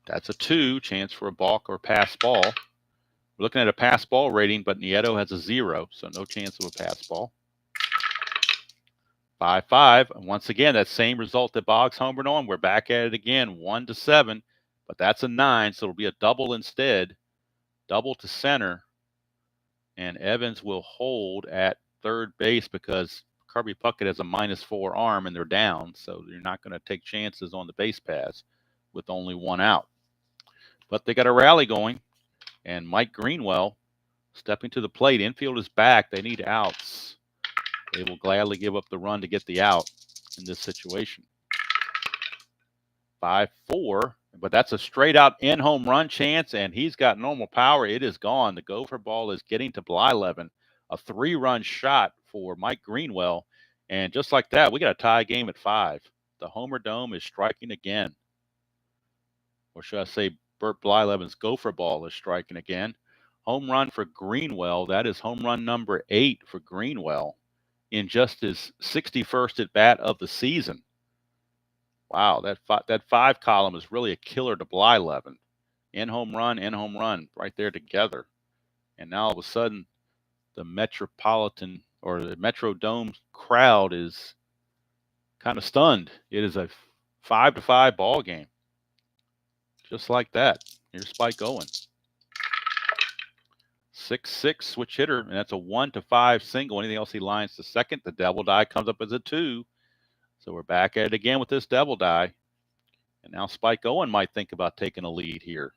Speaker 1: That's a 2, chance for a balk or pass ball. We're looking at a pass ball rating, but Nieto has a 0, so no chance of a pass ball. 5-5. And once again, that same result that Boggs homered on. We're back at it again, 1 to 7, but that's a 9, so it'll be a double instead. Double to center, and Evans will hold at third base because Kirby Puckett has a -4 arm and they're down, so you're not going to take chances on the base pass with only 1 out. But they got a rally going, and Mike Greenwell stepping to the plate. Infield is back. They need outs. They will gladly give up the run to get the out in this situation. 5-4, but that's a straight out in-home run chance, and he's got normal power. It is gone. The gopher ball is getting to Blyleven. A 3-run shot for Mike Greenwell, and just like that, we got a tie game at 5. The Homer Dome is striking again. Or should I say Burt Blyleven's gopher ball is striking again. Home run for Greenwell. That is home run number 8 for Greenwell in just his 61st at bat of the season. Wow, that 5 column is really a killer to Blyleven. In home run, right there together. And now all of a sudden, the Metropolitan or the Metrodome crowd is kind of stunned. It is a 5-5 ball game. Just like that. Here's Spike Owen. 6-6 switch hitter, and that's a 1-5 single. Anything else he lines to second. The double die comes up as a 2. So we're back at it again with this double die. And now Spike Owen might think about taking a lead here.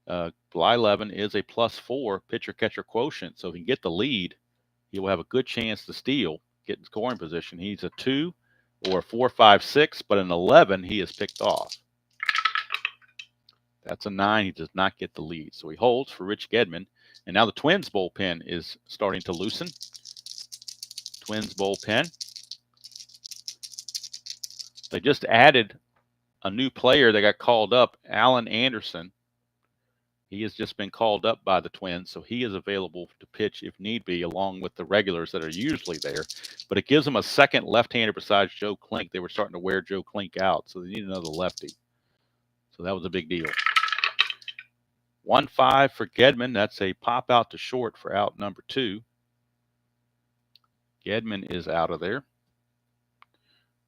Speaker 1: Blyleven is a +4 pitcher-catcher quotient. So if he can get the lead, he will have a good chance to steal, get in scoring position. He's a 2 or a 4, 5, 6, but an 11 he is picked off. That's a 9. He does not get the lead. So he holds for Rich Gedman. And now the Twins bullpen is starting to loosen. Twins bullpen. They just added a new player that got called up, Alan Anderson. He has just been called up by the Twins, so he is available to pitch if need be, along with the regulars that are usually there. But it gives them a second left-hander besides Joe Klink. They were starting to wear Joe Klink out, so they need another lefty. So that was a big deal. 1-5 for Gedman. That's a pop out to short for out number 2. Gedman is out of there.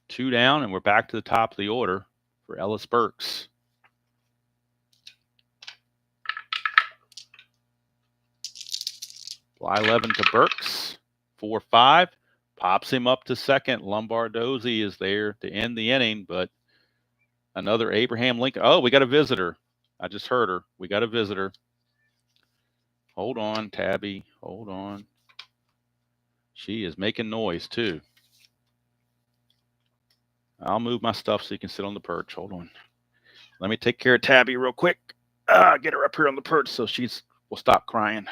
Speaker 1: 2 down, and we're back to the top of the order for Ellis Burks. Blyleven to Burks. 4-5. Pops him up to second. Lombardozzi is there to end the inning, but another Abraham Lincoln. Oh, we got a visitor. I just heard her. We got a visitor. Hold on, Tabby. Hold on. She is making noise, too. I'll move my stuff so you can sit on the perch. Hold on. Let me take care of Tabby real quick. Get her up here on the perch so will stop crying.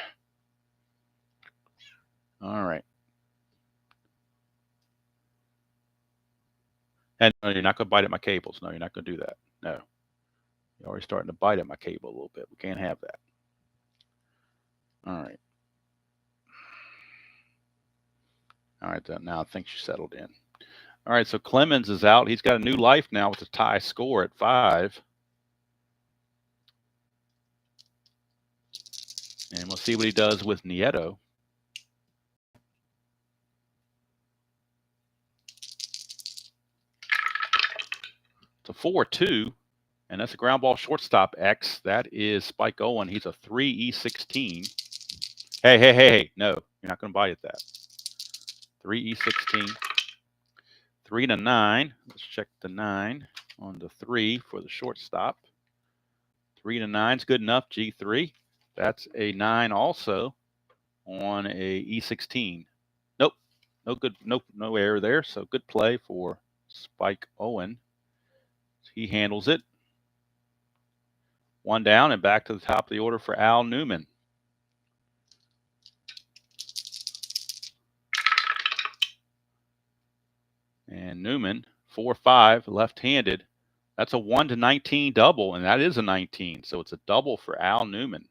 Speaker 1: All right. And no, you're not going to bite at my cables. No, you're not going to do that. No. You're already starting to bite at my cable a little bit. We can't have that. All right. All right, now I think she's settled in. All right, so Clemens is out. He's got a new life now with a tie score at 5. And we'll see what he does with Nieto. It's a 4-2, and that's a ground ball shortstop X. That is Spike Owen. He's a 3E16. Hey. No, you're not going to bite at that. 3E16. 3-9. Let's check the 9 on the 3 for the shortstop. 3-9 is good enough. G3. That's a 9 also on a E16. Nope. No good. Nope. No error there. So good play for Spike Owen. He handles it. 1 down and back to the top of the order for Al Newman. And Newman, 4-5, left-handed. That's a 1-19 double, and that is a 19. So it's a double for Al Newman.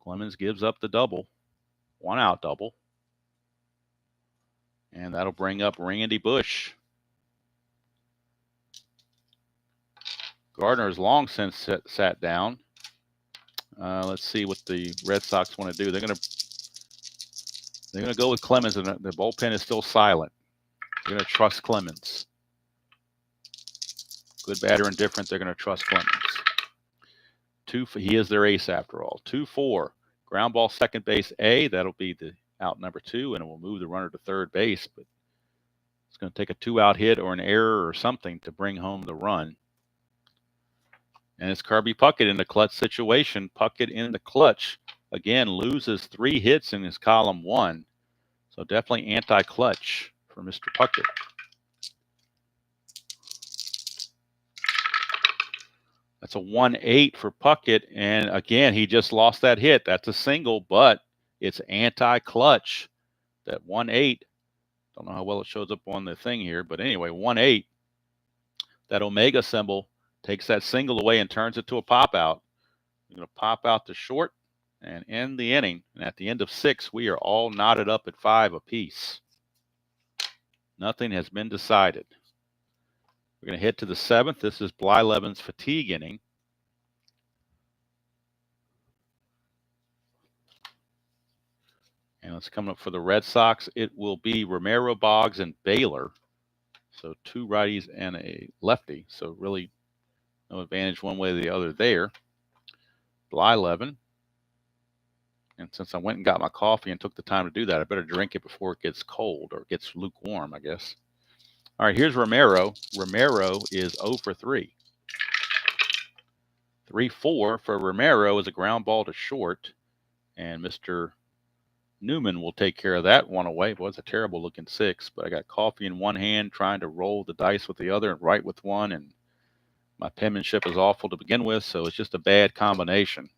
Speaker 1: Clemens gives up the double. 1-out double. And that'll bring up Randy Bush. Gardner has long since sat down. Let's see what the Red Sox want to do. They're going to go with Clemens, and the bullpen is still silent. They're going to trust Clemens. Good, bad, or indifferent, they're going to trust Clemens. He is their ace after all. 2-4. Ground ball second base A. That'll be the out number 2, and it will move the runner to third base. But it's going to take a 2-out hit or an error or something to bring home the run. And it's Kirby Puckett in the clutch situation. Puckett in the clutch. Again, loses 3 hits in his column 1. So definitely anti-clutch for Mr. Puckett. That's a 1-8 for Puckett. And again, he just lost that hit. That's a single, but it's anti-clutch. That 1-8. Don't know how well it shows up on the thing here, but anyway, 1-8. That Omega symbol takes that single away and turns it to a pop out. We're going to pop out to short and end the inning. And at the end of 6, we are all knotted up at 5 apiece. Nothing has been decided. We're going to hit to the 7th. This is Blyleven's fatigue inning. And it's coming up for the Red Sox. It will be Romero, Boggs, and Baylor. So 2 righties and a lefty. So really no advantage one way or the other there. Blyleven. And since I went and got my coffee and took the time to do that, I better drink it before it gets cold or gets lukewarm, I guess. All right, here's Romero. Romero is 0 for 3. 3-4 for Romero is a ground ball to short. And Mr. Newman will take care of that one away. It was a terrible looking 6, but I got coffee in one hand, trying to roll the dice with the other and write with one. And my penmanship is awful to begin with, so it's just a bad combination.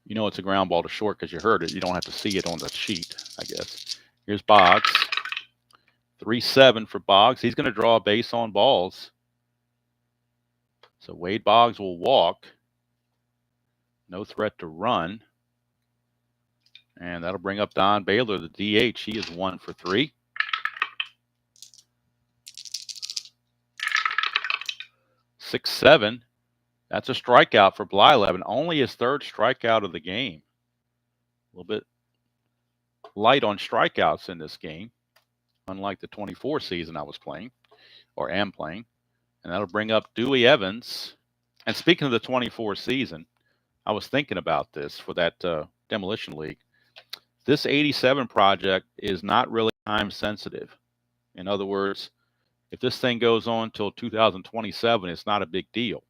Speaker 1: You know it's a ground ball to short because you heard it. You don't have to see it on the sheet, I guess. Here's Boggs. 3-7 for Boggs. He's going to draw a base on balls. So Wade Boggs will walk. No threat to run. And that'll bring up Don Baylor, the DH. He is 1 for 3. 6-7. That's a strikeout for Blyleven. Only his third strikeout of the game. A little bit light on strikeouts in this game, unlike the 24 season I was playing, or am playing. And that'll bring up Dewey Evans. And speaking of the 24 season, I was thinking about this for that Demolition League. This 87 project is not really time sensitive. In other words, if this thing goes on till 2027, it's not a big deal.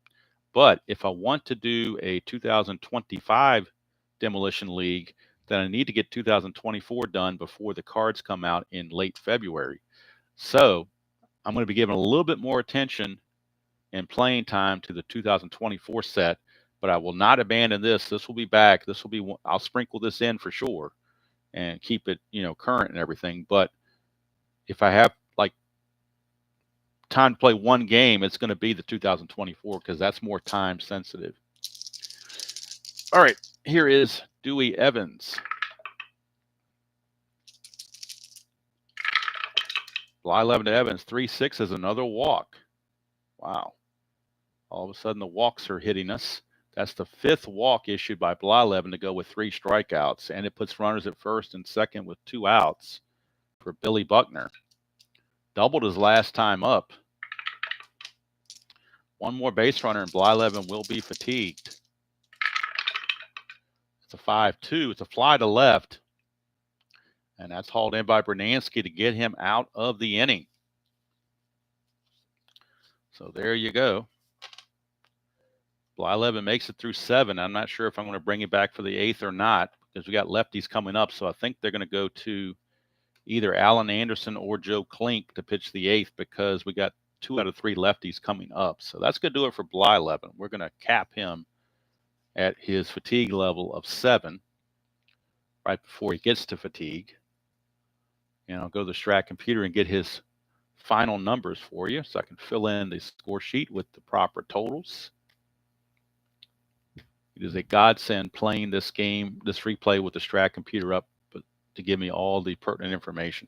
Speaker 1: But if I want to do a 2025 Demolition League, then I need to get 2024 done before the cards come out in late February. So I'm going to be giving a little bit more attention and playing time to the 2024 set, but I will not abandon this. This will be back. This will be, I'll sprinkle this in for sure and keep it, current and everything. But if I have like time to play one game, it's going to be the 2024 because that's more time sensitive. All right, here is Dewey Evans. Blyleven to Evans, 3-6 is another walk. Wow. All of a sudden the walks are hitting us. That's the 5th walk issued by Blyleven to go with 3 strikeouts, and it puts runners at first and second with 2 outs for Billy Buckner. Doubled his last time up. One more base runner, and Blyleven will be fatigued. It's a 5-2. It's a fly to left, and that's hauled in by Bernansky to get him out of the inning. So there you go. Blyleven makes it through 7. I'm not sure if I'm going to bring it back for the 8th or not because we got lefties coming up. So I think they're going to go to either Alan Anderson or Joe Klink to pitch the 8th because we got 2 out of 3 lefties coming up. So that's going to do it for Blyleven. We're going to cap him at his fatigue level of 7 right before he gets to fatigue. And I'll go to the Strat computer and get his final numbers for you so I can fill in the score sheet with the proper totals. It is a godsend playing this game, this replay with the Strat computer up to give me all the pertinent information.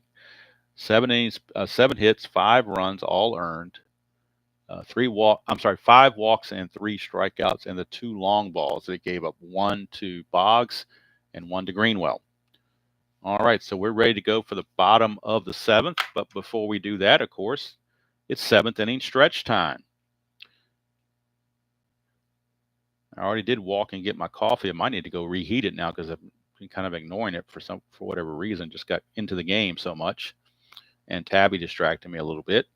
Speaker 1: 7 innings, 7 hits, 5 runs, all earned. 5 walks and 3 strikeouts, and the 2 long balls. They gave up 1 to Boggs and 1 to Greenwell. All right, so we're ready to go for the bottom of the 7th. But before we do that, of course, it's 7th inning stretch time. I already did walk and get my coffee. I might need to go reheat it now because I've been kind of ignoring it for whatever reason. Just got into the game so much, and Tabby distracted me a little bit.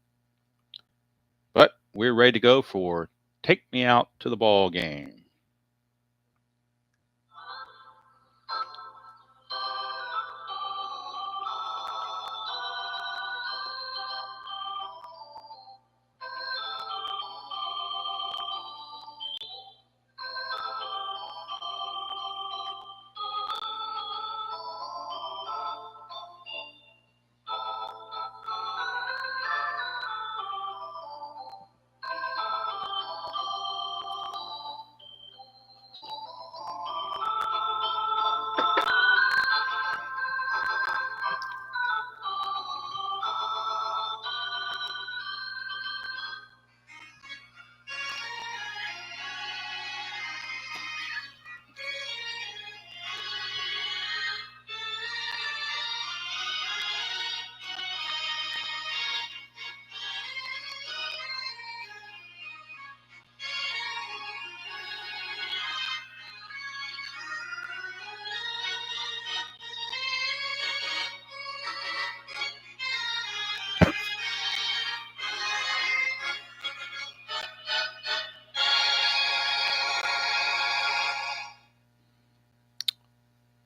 Speaker 1: But we're ready to go for Take Me Out to the Ball Game.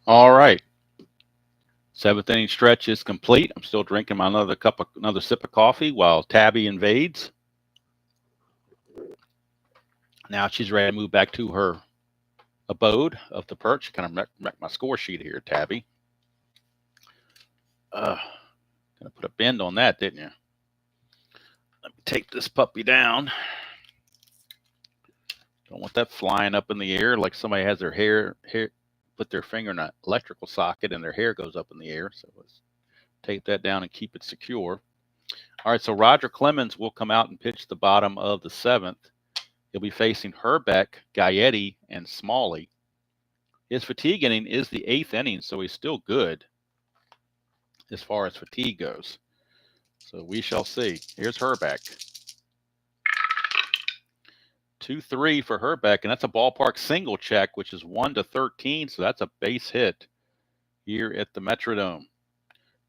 Speaker 1: All right. 7th inning stretch is complete. I'm still drinking my another sip of coffee while Tabby invades. Now she's ready to move back to her abode of the perch. Kind of wreck my score sheet here, Tabby. Gonna put a bend on that, didn't you? Let me take this puppy down. Don't want that flying up in the air like somebody has their hair put their finger in an electrical socket and their hair goes up in the air. So let's take that down and keep it secure. All right, so Roger Clemens will come out and pitch the bottom of the 7th. He'll be facing Herbeck, Gaetti, and Smalley. His fatigue inning is the 8th inning, so he's still good as far as fatigue goes. So we shall see. Here's Herbeck. 2-3 for Herbeck, and that's a ballpark single check, which is 1-13, so that's a base hit here at the Metrodome.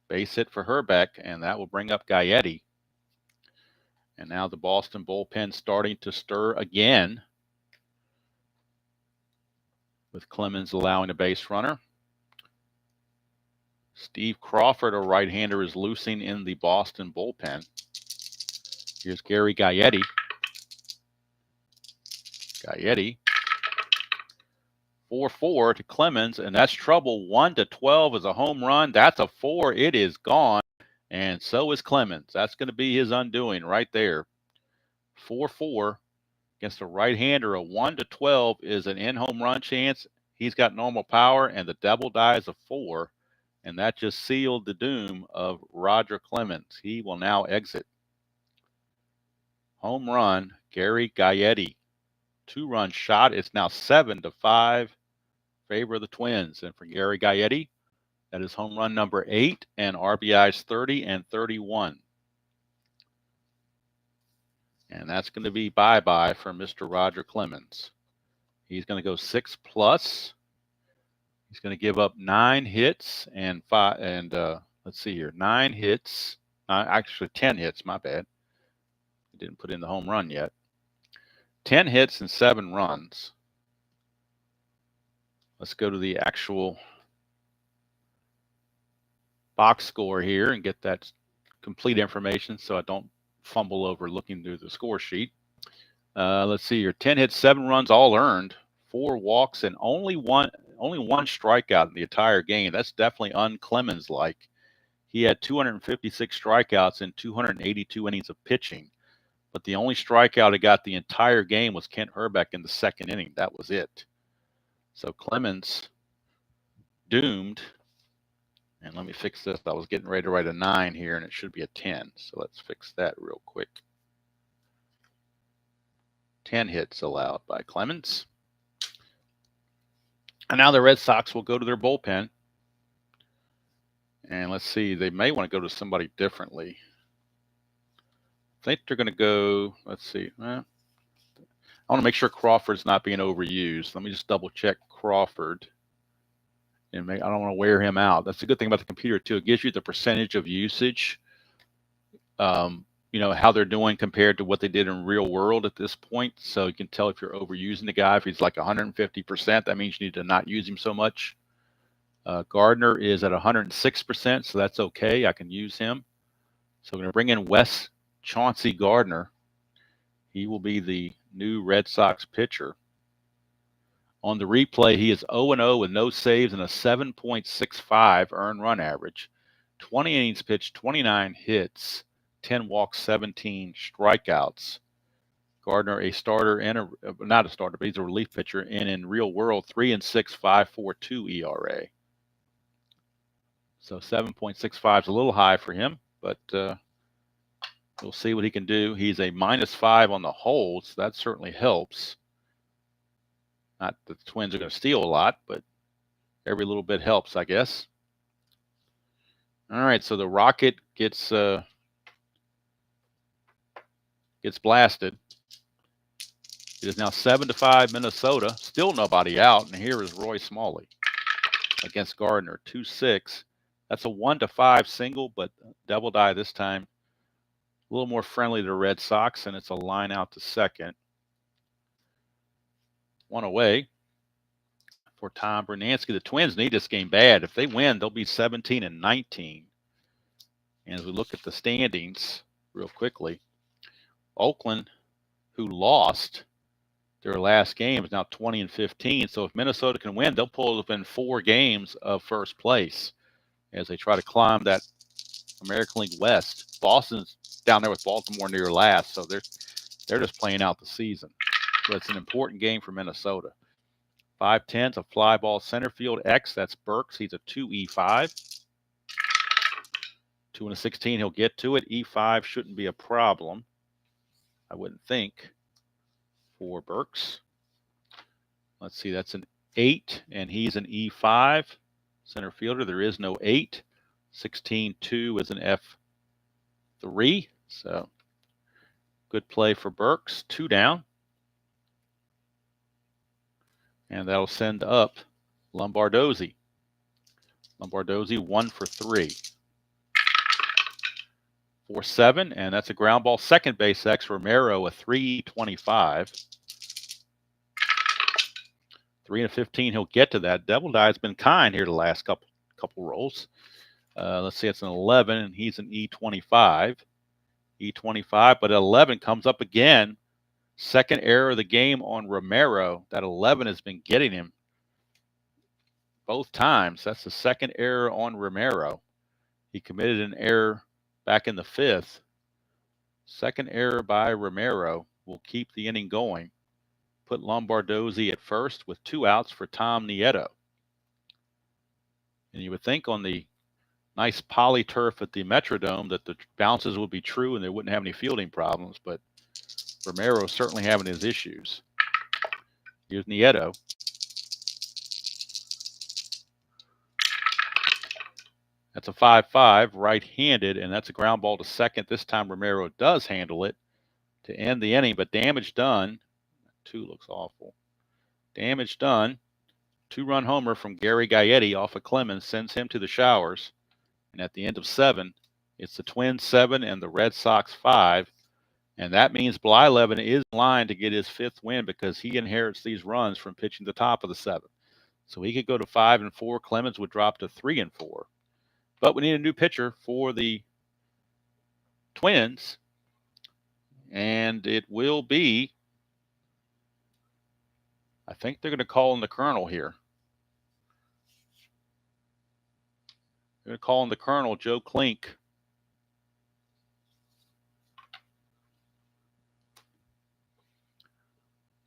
Speaker 1: Base hit for Herbeck, and that will bring up Gaetti. And now the Boston bullpen starting to stir again, with Clemens allowing a base runner. Steve Crawford, a right-hander, is loosing in the Boston bullpen. Here's Gary Gaetti. Gaetti. 4-4 to Clemens, and that's trouble. 1-12 is a home run. That's a 4. It is gone, and so is Clemens. That's going to be his undoing right there. 4-4 against a right-hander. A 1-12 is an in-home run chance. He's got normal power, and the double die is a 4, and that just sealed the doom of Roger Clemens. He will now exit. Home run, Gary Gaetti. 2-run shot. It's now 7-5. Favor of the Twins. And for Gary Gaetti, that is home run number 8 and RBIs 30 and 31. And that's going to be bye-bye for Mr. Roger Clemens. He's going to go 6+. He's going to give up 9 hits and 5. And let's see here, 9 hits. Actually, 10 hits. My bad. I didn't put in the home run yet. 10 hits and 7 runs. Let's go to the actual box score here and get that complete information so I don't fumble over looking through the score sheet. Let's see here. 10 hits, 7 runs, all earned, 4 walks, and only one strikeout in the entire game. That's definitely un-Clemens-like. He had 256 strikeouts in 282 innings of pitching, but the only strikeout he got the entire game was Kent Herbeck in the 2nd inning. That was it. So Clemens doomed. And let me fix this. I was getting ready to write a 9 here, and it should be a 10. So let's fix that real quick. 10 hits allowed by Clemens. And now the Red Sox will go to their bullpen. And let's see. They may want to go to somebody differently. I think they're going to go, let's see. I want to make sure Crawford's not being overused. Let me just double check Crawford. And I don't want to wear him out. That's the good thing about the computer too. It gives you the percentage of usage, you know, how they're doing compared to what they did in real world at this point. So you can tell if you're overusing the guy. If he's like 150%, that means you need to not use him so much. Gardner is at 106%, so that's okay. I can use him. So we're going to bring in Wes Chauncey Gardner. He will be the new Red Sox pitcher. On the replay, he is 0-0 with no saves and a 7.65 earned run average. 20 innings pitched, 29 hits, 10 walks, 17 strikeouts. Gardner, a starter and not a starter, but he's a relief pitcher. And in real world, 3-6, 5.42 ERA. So 7.65 is a little high for him, but we'll see what he can do. He's a -5 on the hold, so that certainly helps. Not that the Twins are going to steal a lot, but every little bit helps, I guess. All right, so the Rocket gets blasted. It is now 7-5 Minnesota. Still nobody out, and here is Roy Smalley against Gardner, 2-6. That's a 1-5 single, but double die this time. A little more friendly to the Red Sox, and it's a line out to second. 1 away for Tom Bernansky. The Twins need this game bad. If they win, they'll be 17-19. And as we look at the standings real quickly, Oakland, who lost their last game, is now 20-15. So if Minnesota can win, they'll pull within 4 games of first place as they try to climb that American League West. Boston's down there with Baltimore near last, so they're just playing out the season. So it's an important game for Minnesota. 5-10's a fly ball center field X. That's Burks. He's a 2E5. 2-16, he'll get to it. E5 shouldn't be a problem, I wouldn't think, for Burks. Let's see, that's an 8, and he's an E5 center fielder. There is no 8. 16-2 is an F3. So good play for Burks. 2 down. And that'll send up Lombardozzi. Lombardozzi 1 for 3. 4-7, and that's a ground ball. Second base X. Romero, a 325. 3-15, he'll get to that. Devil Die's been kind here the last couple rolls. Let's see, it's an 11, and he's an E25. E25, but 11 comes up again. Second error of the game on Romero. That 11 has been getting him both times. That's the second error on Romero. He committed an error back in the 5th. Second error by Romero will keep the inning going. Put Lombardozzi at first with 2 outs for Tom Nieto. And you would think on the nice poly turf at the Metrodome that the bounces would be true and they wouldn't have any fielding problems, but Romero's certainly having his issues. Here's Nieto. That's a 5-5, right-handed, and that's a ground ball to second. This time Romero does handle it to end the inning, but damage done. 2 looks awful. Damage done. 2-run homer from Gary Gaetti off of Clemens sends him to the showers. And at the end of 7, it's the Twins 7 and the Red Sox 5. And that means Blyleven is in line to get his 5th win because he inherits these runs from pitching the top of the 7th. So he could go to 5-4. Clemens would drop to 3-4. But we need a new pitcher for the Twins. And it will be, I think they're going to call in the Colonel here. They're going to call in the Colonel, Joe Klink.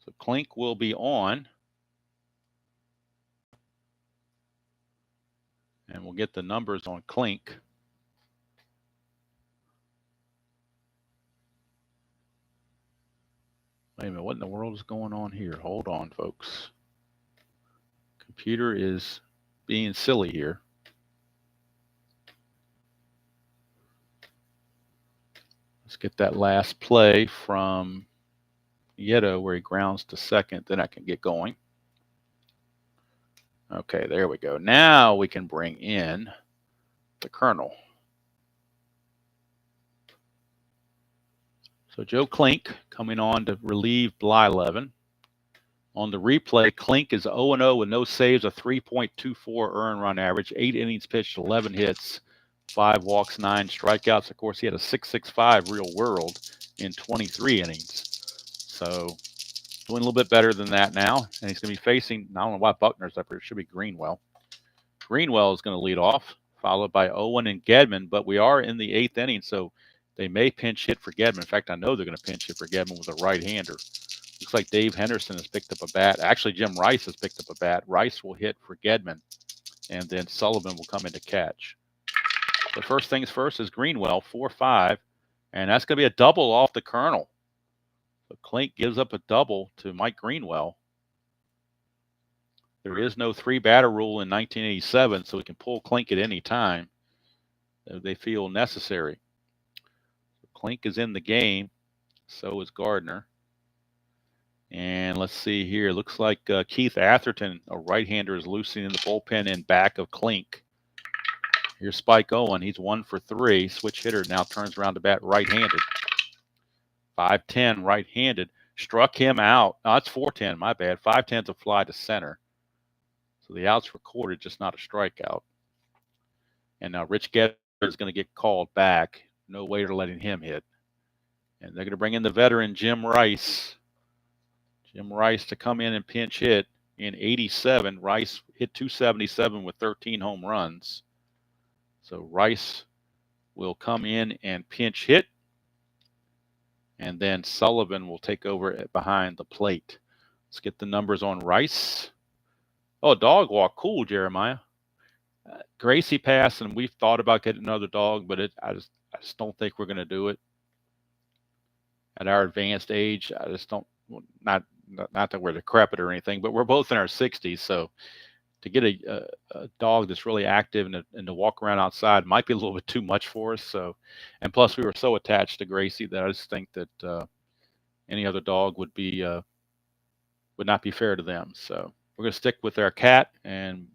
Speaker 1: So Klink will be on. And we'll get the numbers on Klink. Wait a minute, what in the world is going on here? Hold on, folks. Computer is being silly here. Let's get that last play from Nieto where he grounds to second, then I can get going. Okay, there we go. Now we can bring in the Colonel. So Joe Klink coming on to relieve Blyleven. On the replay, Klink is 0-0 with no saves, a 3.24 earned run average, 8 innings pitched, 11 hits, 5 walks, 9 strikeouts. Of course, he had a 6.65 real world in 23 innings. So doing a little bit better than that now. And he's going to be facing, I don't know why Buckner's up here. It should be Greenwell. Greenwell is going to lead off, followed by Owen and Gedman. But we are in the 8th inning, so they may pinch hit for Gedman. In fact, I know they're going to pinch hit for Gedman with a right-hander. Looks like Dave Henderson has picked up a bat. Actually, Jim Rice has picked up a bat. Rice will hit for Gedman, and then Sullivan will come in to catch. The first things first is Greenwell, 4-5, and that's going to be a double off the Colonel. So Klink gives up a double to Mike Greenwell. There is no 3-batter rule in 1987, so we can pull Klink at any time if they feel necessary. Klink is in the game. So is Gardner. And let's see here. Looks like Keith Atherton, a right-hander, is loosening in the bullpen in back of Klink. Here's Spike Owen. He's 1 for 3. Switch hitter now turns around to bat right-handed. 5-10 right-handed. Struck him out. No, it's 4-10. My bad. 5-10's a fly to center. So the out's recorded, just not a strikeout. And now Rich Getter is going to get called back. No way to letting him hit. And they're going to bring in the veteran Jim Rice. Jim Rice to come in and pinch hit in 87. Rice hit 277 with 13 home runs. So Rice will come in and pinch hit. And then Sullivan will take over behind the plate. Let's get the numbers on Rice. Oh, dog walk. Cool, Jeremiah. Gracie passed, and we've thought about getting another dog, but I just don't think we're going to do it. At our advanced age, not that we're decrepit or anything, but we're both in our 60s. So to get a dog that's really active and to walk around outside might be a little bit too much for us. So, and plus we were so attached to Gracie that I just think that any other dog would not be fair to them. So we're going to stick with our cat and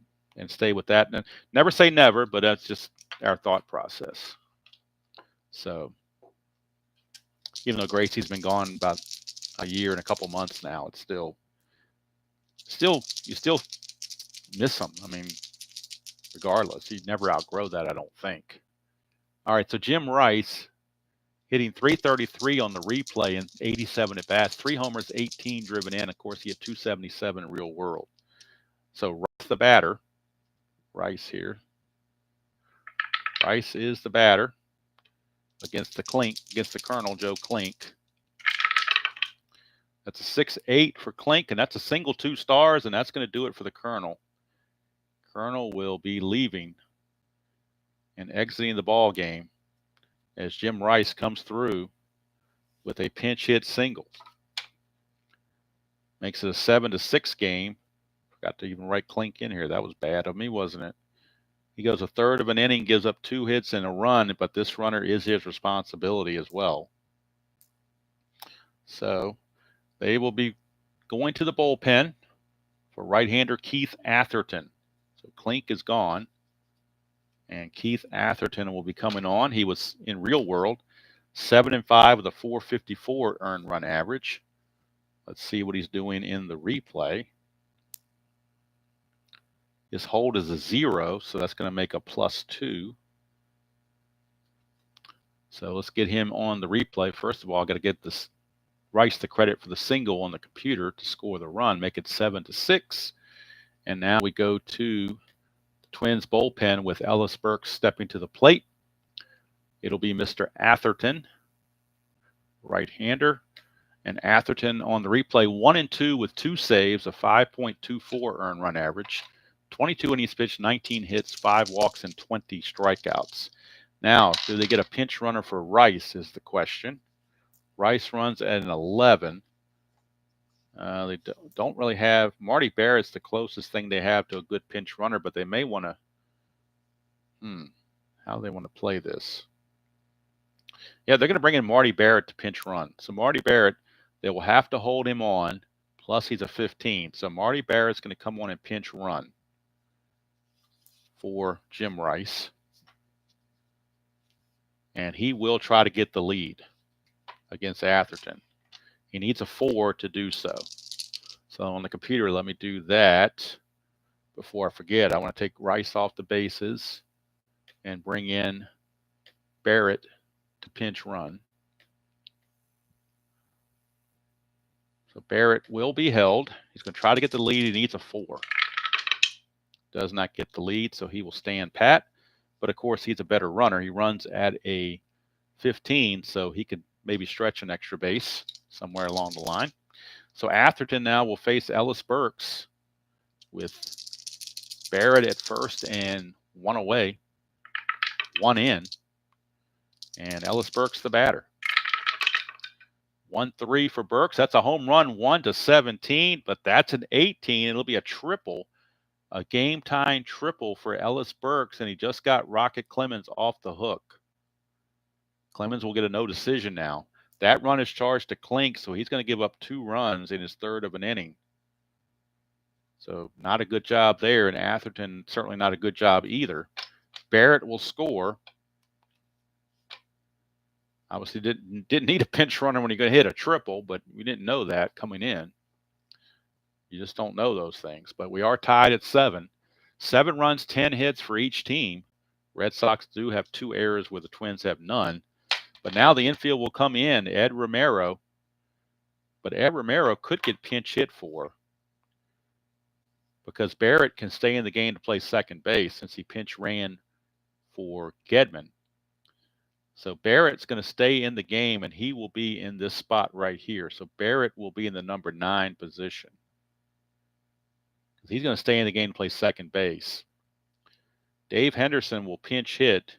Speaker 1: stay with that. And never say never, but that's just our thought process. So even though Gracie's been gone about a year and a couple months now, it's still you still miss them. I mean, regardless, you'd never outgrow that, I don't think. All right, so Jim Rice hitting 333 on the replay and 87 at bats, 3 homers, 18 driven in. Of course, he had 277 in real world. So Rice the batter, Rice here. Rice is the batter against the Colonel, Joe Klink. That's a 6-8 for Klink, and that's a single 2 stars, and that's going to do it for the Colonel. Colonel will be leaving and exiting the ball game as Jim Rice comes through with a pinch hit single. Makes it a 7-6 game. Forgot to even write Klink in here. That was bad of me, wasn't it? He goes a third of an inning, gives up 2 hits and a run, but this runner is his responsibility as well. So they will be going to the bullpen for right-hander Keith Atherton. So Klink is gone, and Keith Atherton will be coming on. He was in real world 7-5 with a 454 earned run average. Let's see what he's doing in the replay. His hold is a 0, so that's going to make a +2. So let's get him on the replay. First of all, I've got to get this Rice the credit for the single on the computer to score the run, make it 7-6. And now we go to the Twins bullpen with Ellis Burks stepping to the plate. It'll be Mr. Atherton, right-hander. And Atherton on the replay, 1-2 with 2 saves, a 5.24 earned run average, 22 innings pitched, 19 hits, 5 walks, and 20 strikeouts. Now, do they get a pinch runner for Rice is the question. Rice runs at an 11. They don't really have – Marty Barrett's the closest thing they have to a good pinch runner, but they may want to how do they want to play this? Yeah, they're going to bring in Marty Barrett to pinch run. So Marty Barrett, they will have to hold him on, plus he's a 15. So Marty Barrett's going to come on and pinch run for Jim Rice. And he will try to get the lead against Atherton. He needs a 4 to do so. So on the computer, let me do that before I forget. I want to take Rice off the bases and bring in Barrett to pinch run. So Barrett will be held. He's going to try to get the lead. He needs a 4. Does not get the lead, so he will stand pat. But, of course, he's a better runner. He runs at a 15, so he could maybe stretch an extra base somewhere along the line. So Atherton now will face Ellis Burks with Barrett at first and 1 away, 1 in. And Ellis Burks the batter. 1-3 for Burks. That's a home run, 1-17, but that's an 18. It'll be a triple, a game-tying triple for Ellis Burks, and he just got Rocket Clemens off the hook. Clemens will get a no decision now. That run is charged to Klink, so he's going to give up 2 runs in his third of an inning. So not a good job there, and Atherton certainly not a good job either. Barrett will score. Obviously didn't need a pinch runner when you're going to hit a triple, but we didn't know that coming in. You just don't know those things. But we are tied at 7. 7 runs, 10 hits for each team. Red Sox do have 2 errors where the Twins have none. But now the infield will come in, Ed Romero. But Ed Romero could get pinch hit for because Barrett can stay in the game to play second base since he pinch ran for Gedman. So Barrett's going to stay in the game, and he will be in this spot right here. So Barrett will be in the number 9 position. He's going to stay in the game to play second base. Dave Henderson will pinch hit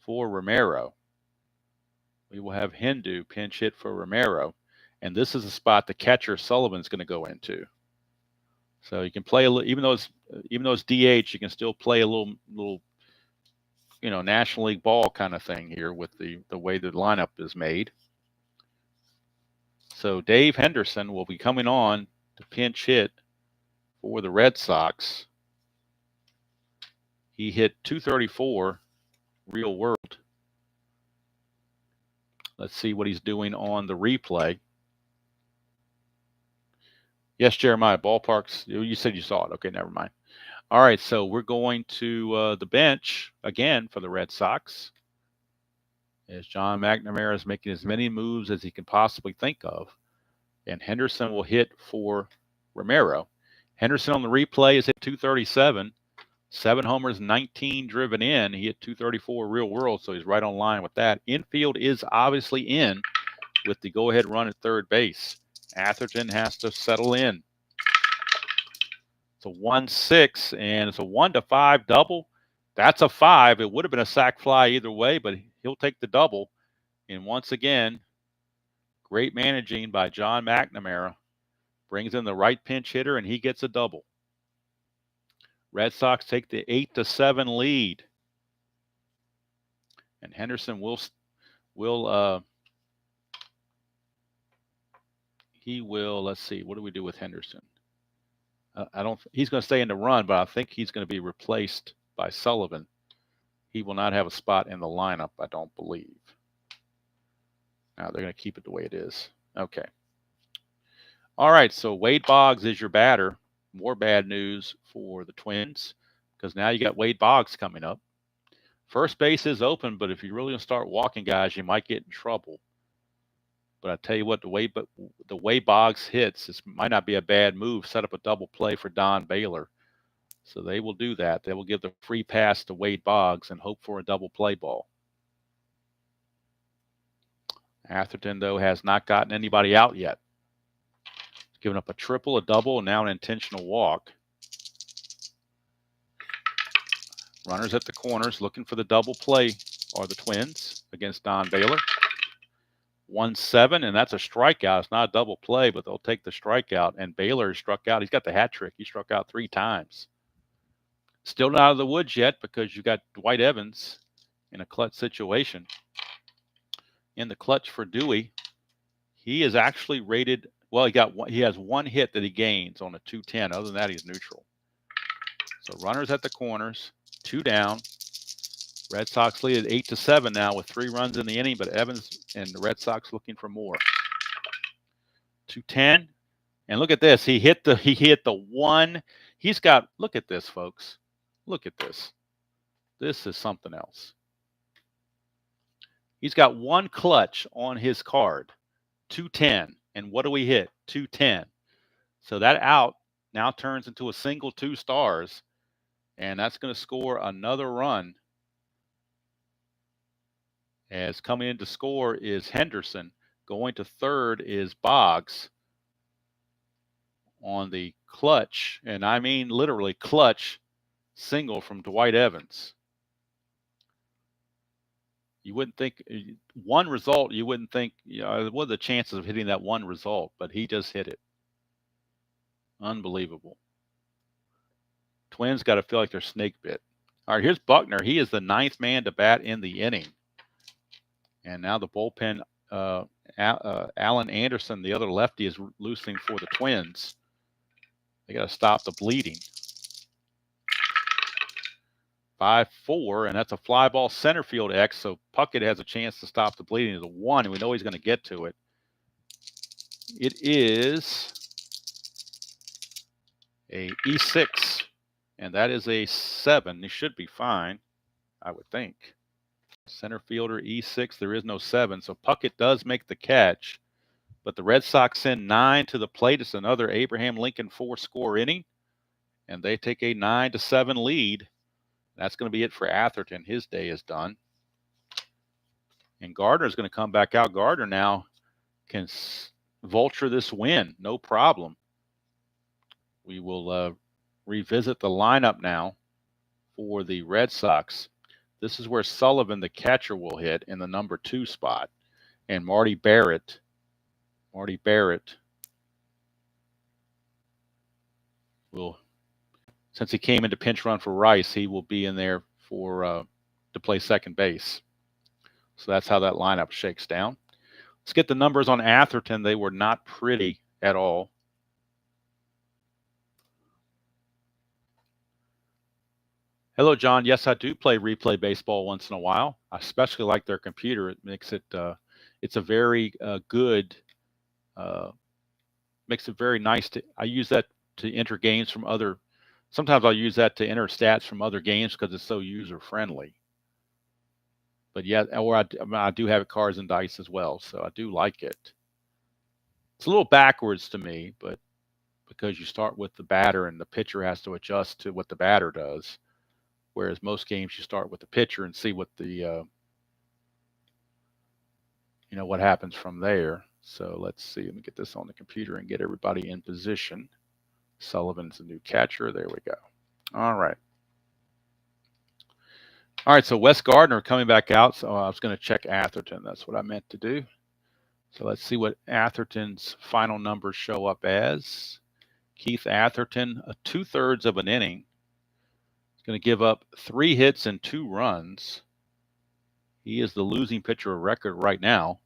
Speaker 1: for Romero. We will have Hindu pinch hit for Romero. and this is the spot the catcher Sullivan's going to go into. So you can play a little, even though it's DH, you can still play a little National League ball kind of thing here with the way the lineup is made. So Dave Henderson will be coming on to pinch hit for the Red Sox. He hit .234 real world. Let's see what he's doing on the replay. Yes, Jeremiah, ballparks. You said you saw it. Okay, never mind. All right, so we're going to the bench again for the Red Sox, as John McNamara is making as many moves as he can possibly think of. And Henderson will hit for Romero. Henderson on the replay is hit .237. 7 homers, 19 driven in. He hit .234 real world, so he's right on line with that. Infield is obviously in with the go-ahead run at third base. Atherton has to settle in. It's a 1-6, and it's a 1-5 double. That's a 5. It would have been a sac fly either way, but he'll take the double. And once again, great managing by John McNamara. Brings in the right pinch hitter, and he gets a double. Red Sox take the 8-7 lead. And Henderson will let's see, what do we do with Henderson? He's going to stay in the run, but I think he's going to be replaced by Sullivan. He will not have a spot in the lineup, I don't believe. Now they're going to keep it the way it is. Okay. All right, so Wade Boggs is your batter. More bad news for the Twins, because now you got Wade Boggs coming up. First base is open, but if you really start walking guys, you might get in trouble. But I tell you what, the way Boggs hits, this might not be a bad move. Set up a double play for Don Baylor. So they will do that. They will give the free pass to Wade Boggs and hope for a double play ball. Atherton, though, has not gotten anybody out yet. He's given up a triple, a double, and now an intentional walk. Runners at the corners looking for the double play are the Twins against Don Baylor. 1-7, and that's a strikeout. It's not a double play, but they'll take the strikeout. And Baylor struck out. He's got the hat trick. He struck out 3 times. Still not out of the woods yet because you got Dwight Evans in a clutch situation. In the clutch for Dewey, he is actually rated. Well, he has 1 hit that he gains on a 210. Other than that, he's neutral. So runners at the corners, 2 down. Red Sox lead at 8-7 now with 3 runs in the inning, but Evans and the Red Sox looking for more. 2-10, and look at this. He hit the 1. He's got. Look at this, folks. Look at this. This is something else. He's got 1 clutch on his card. 210, and what do we hit? 210. So that out now turns into a single 2 stars, and that's going to score another run. As coming in to score is Henderson. Going to third is Boggs on the clutch, and I mean literally clutch single from Dwight Evans. You wouldn't think one result, you wouldn't think, what are the chances of hitting that one result? But he just hit it. Unbelievable. Twins got to feel like they're snake bit. All right, here's Buckner. He is the 9th man to bat in the inning. And now the bullpen, Alan Anderson, the other lefty, is loosening for the Twins. They got to stop the bleeding. 5-4, and that's a fly ball center field X, so Puckett has a chance to stop the bleeding. It's a 1, and we know he's going to get to it. It is a E6, and that is a 7. He should be fine, I would think. Center fielder E6, there is no 7, so Puckett does make the catch, but the Red Sox send 9 to the plate. It's another Abraham Lincoln 4-score inning, and they take a 9-7 lead. That's going to be it for Atherton. His day is done. And Gardner's going to come back out. Gardner now can vulture this win, no problem. We will revisit the lineup now for the Red Sox. This is where Sullivan, the catcher, will hit in the number 2 spot. And Marty Barrett Marty Barrett will, since he came into pinch run for Rice, he will be in there for to play second base. So that's how that lineup shakes down. Let's get the numbers on Atherton. They were not pretty at all. Hello, John. Yes, I do play replay baseball once in a while. I especially like their computer. It makes it, it's a very good, makes it very nice to, I use that to enter games from other, sometimes I'll use that to enter stats from other games because it's so user friendly. But yeah, or I do have cards and dice as well, so I do like it. It's a little backwards to me, but because you start with the batter and the pitcher has to adjust to what the batter does. Whereas most games you start with the pitcher and see what the, what happens from there. So let's see. Let me get this on the computer and get everybody in position. Sullivan's the new catcher. There we go. All right. All right, so Wes Gardner coming back out. So I was going to check Atherton. That's what I meant to do. So let's see what Atherton's final numbers show up as. Keith Atherton, 2/3 of an inning. He's going to give up 3 hits and 2 runs. He is the losing pitcher of record right now.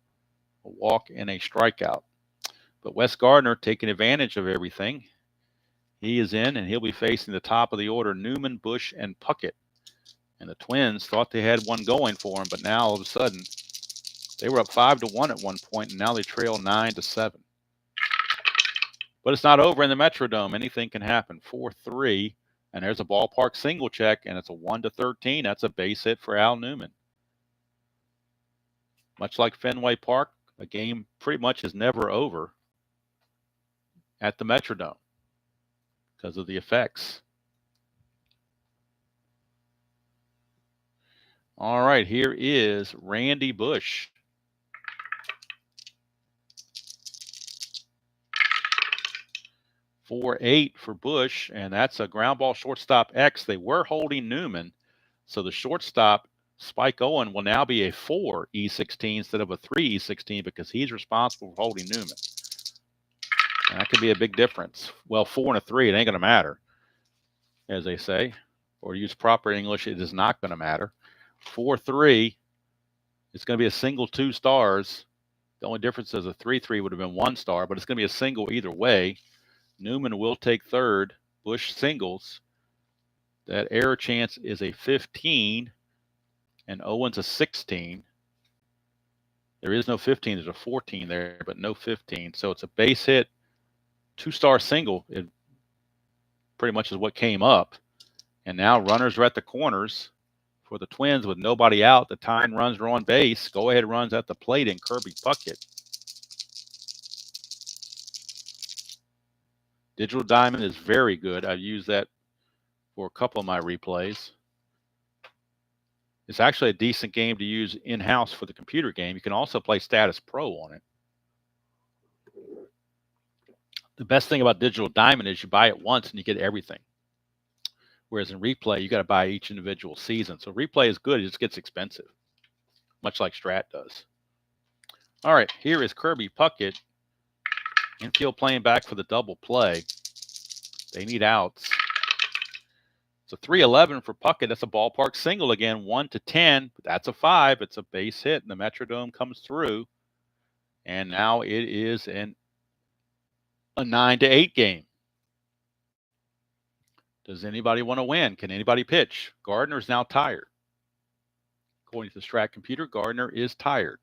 Speaker 1: A walk and a strikeout. But Wes Gardner taking advantage of everything. He is in, and he'll be facing the top of the order, Newman, Bush, and Puckett. And the Twins thought they had one going for them, but now all of a sudden, they were up 5-1 at one point, and now they trail 9-7. But it's not over in the Metrodome. Anything can happen. 4-3, and there's a ballpark single check, and it's a 1-13. That's a base hit for Al Newman. Much like Fenway Park, a game pretty much is never over at the Metrodome because of the effects. All right, here is Randy Bush. .48 for Bush, and that's a ground ball shortstop X. They were holding Newman, so the shortstop, Spike Owen, will now be a 4 E16 instead of a 3 E16 because he's responsible for holding Newman. And that could be a big difference. Well, 4 and a 3, it ain't going to matter, as they say. Or use proper English, it is not going to matter. 4-3, it's going to be a single 2 stars. The only difference is a 3-3 would have been 1 star, but it's going to be a single either way. Newman will take third. Bush singles. That error chance is a 15, and Owen's a 16. There is no 15. There's a 14 there, but no 15. So it's a base hit, 2-star single. It pretty much is what came up. And now runners are at the corners for the Twins with nobody out. The tying runs are on base. Go-ahead runs at the plate in Kirby Puckett. Digital Diamond is very good. I've used that for a couple of my replays. It's actually a decent game to use in-house for the computer game. You can also play Status Pro on it. The best thing about Digital Diamond is you buy it once and you get everything. Whereas in replay, you got to buy each individual season. So replay is good. It just gets expensive, much like Strat does. All right, here is Kirby Puckett. Infield playing back for the double play. They need outs. It's a 3-11 for Puckett. That's a ballpark single again, 1-10. But that's a 5. It's a base hit, and the Metrodome comes through. And now it is a 9-8 game. Does anybody want to win? Can anybody pitch? Gardner is now tired. According to the Strat computer, Gardner is tired.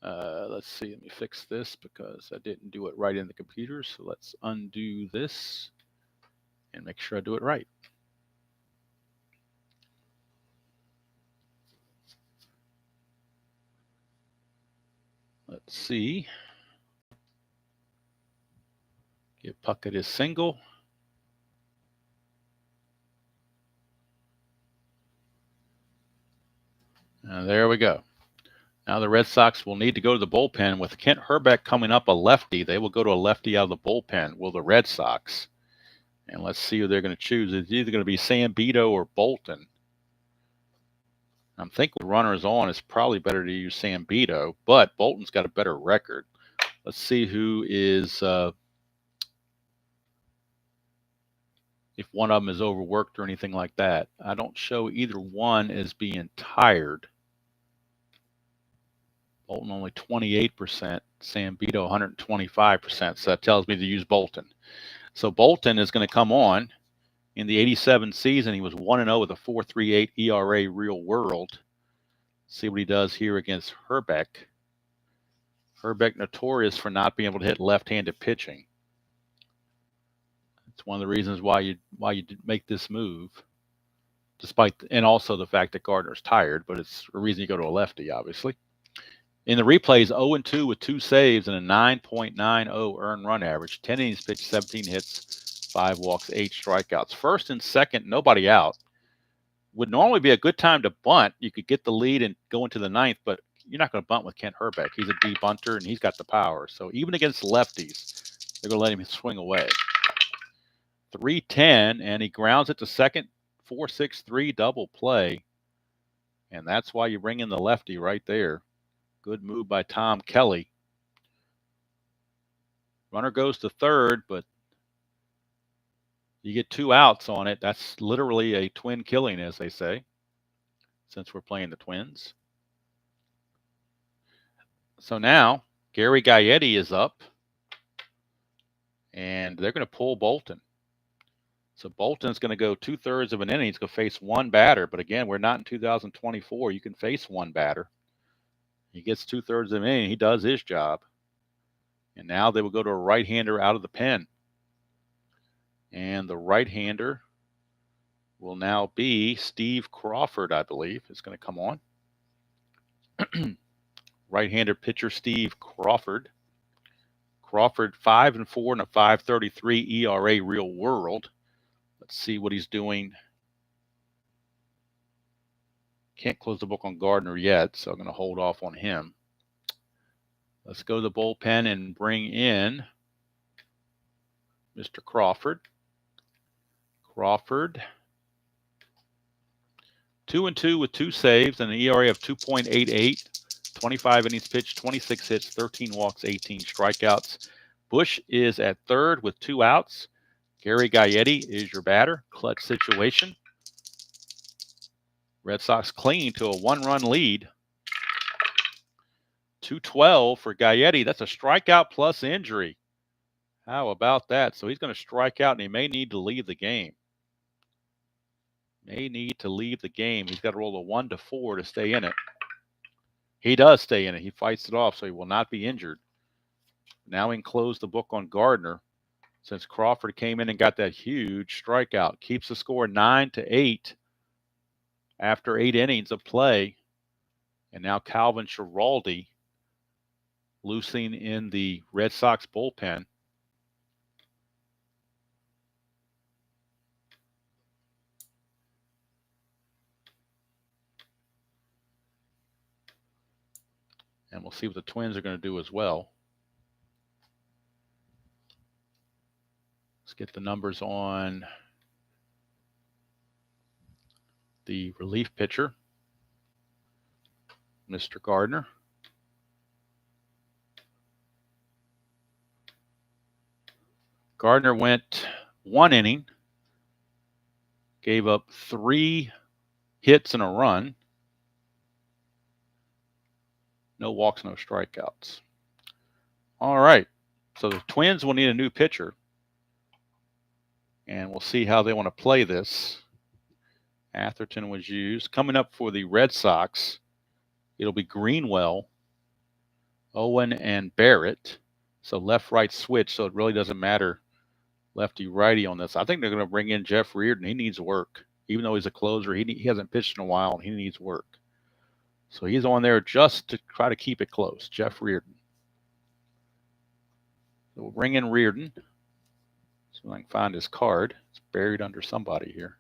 Speaker 1: Let's see. Let me fix this because I didn't do it right in the computer. So let's undo this and make sure I do it right. Let's see. Give Puckett his single. There we go. Now the Red Sox will need to go to the bullpen with Kent Herbeck coming up a lefty. They will go to a lefty out of the bullpen. Will the Red Sox? And let's see who they're going to choose. It's either going to be Sam Beto or Bolton. I'm thinking with runners on, it's probably better to use Sam Beto, but Bolton's got a better record. Let's see who is, if one of them is overworked or anything like that. I don't show either one as being tired. Bolton only 28%, Sambito 125%. So that tells me to use Bolton. So Bolton is going to come on. In the 87 season, he was 1-0 with a 4.38 ERA real world. See what he does here against Herbeck. Herbeck notorious for not being able to hit left-handed pitching. It's one of the reasons why you make this move, despite, and also the fact that Gardner's tired, but it's a reason you go to a lefty, obviously. In the replays, 0-2 with 2 saves and a 9.90 earned run average. 10 innings pitched, 17 hits, 5 walks, 8 strikeouts. First and second, nobody out. Would normally be a good time to bunt. You could get the lead and go into the ninth, but you're not going to bunt with Kent Herbeck. He's a D bunter, and he's got the power. So even against lefties, they're going to let him swing away. 3-10, and he grounds it to second. 4-6-3 double play. And that's why you bring in the lefty right there. Good move by Tom Kelly. Runner goes to third, but you get 2 outs on it. That's literally a twin killing, as they say, since we're playing the Twins. So now Gary Gaetti is up, and they're going to pull Bolton. So Bolton's going to go 2/3 of an inning. He's going to face 1 batter. But again, we're not in 2024. You can face 1 batter. He gets 2/3 of an inning. He does his job. And now they will go to a right-hander out of the pen. And the right-hander will now be Steve Crawford, I believe, is going to come on. Right-hander pitcher Steve Crawford. Crawford 5-4 and a 5.33 ERA real world. Let's see what he's doing. Can't close the book on Gardner yet, so I'm going to hold off on him. Let's go to the bullpen and bring in Mr. Crawford. Crawford, 2-2 with 2 saves and an ERA of 2.88. 25 innings pitched, 26 hits, 13 walks, 18 strikeouts. Bush is at third with 2 outs. Gary Gaetti is your batter. Clutch situation. Red Sox clinging to a 1-run lead. 2-12 for Gaetti. That's a strikeout plus injury. How about that? So he's going to strike out, and he may need to leave the game. He's got to roll a 1-4 to stay in it. He does stay in it. He fights it off, so he will not be injured. Now he can close the book on Gardner, since Crawford came in and got that huge strikeout. Keeps the score 9-8 after 8 innings of play. And now Calvin Schiraldi loosing in the Red Sox bullpen. And we'll see what the Twins are going to do as well. Let's get the numbers on the relief pitcher, Mr. Gardner. Gardner went 1 inning, gave up 3 hits and a run. No walks, no strikeouts. All right. So the Twins will need a new pitcher. And we'll see how they want to play this. Atherton was used. Coming up for the Red Sox, it'll be Greenwell, Owen, and Barrett. So left-right switch, so it really doesn't matter lefty-righty on this. I think they're going to bring in Jeff Reardon. He needs work. Even though he's a closer, he hasn't pitched in a while, and he needs work. So he's on there just to try to keep it close, Jeff Reardon. So we'll bring in Reardon. So I can find his card. It's buried under somebody here.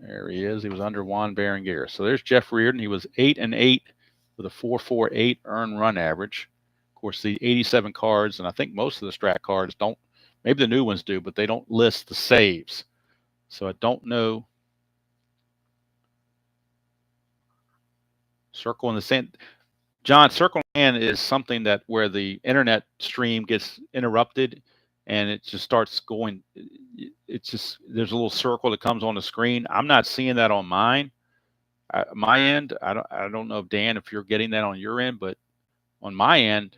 Speaker 1: There he is. He was under Juan Berenguer. So there's Jeff Reardon. He was 8-8 with a 4.48 earned run average. Of course, the 87 cards, and I think most of the Strat cards don't, maybe the new ones do, but they don't list the saves. So I don't know. Circle in the sand. John, circle hand is something that where the internet stream gets interrupted and it just starts going. It's just there's a little circle that comes on the screen. I'm not seeing that on mine. My end, I don't know if Dan, if you're getting that on your end, but on my end,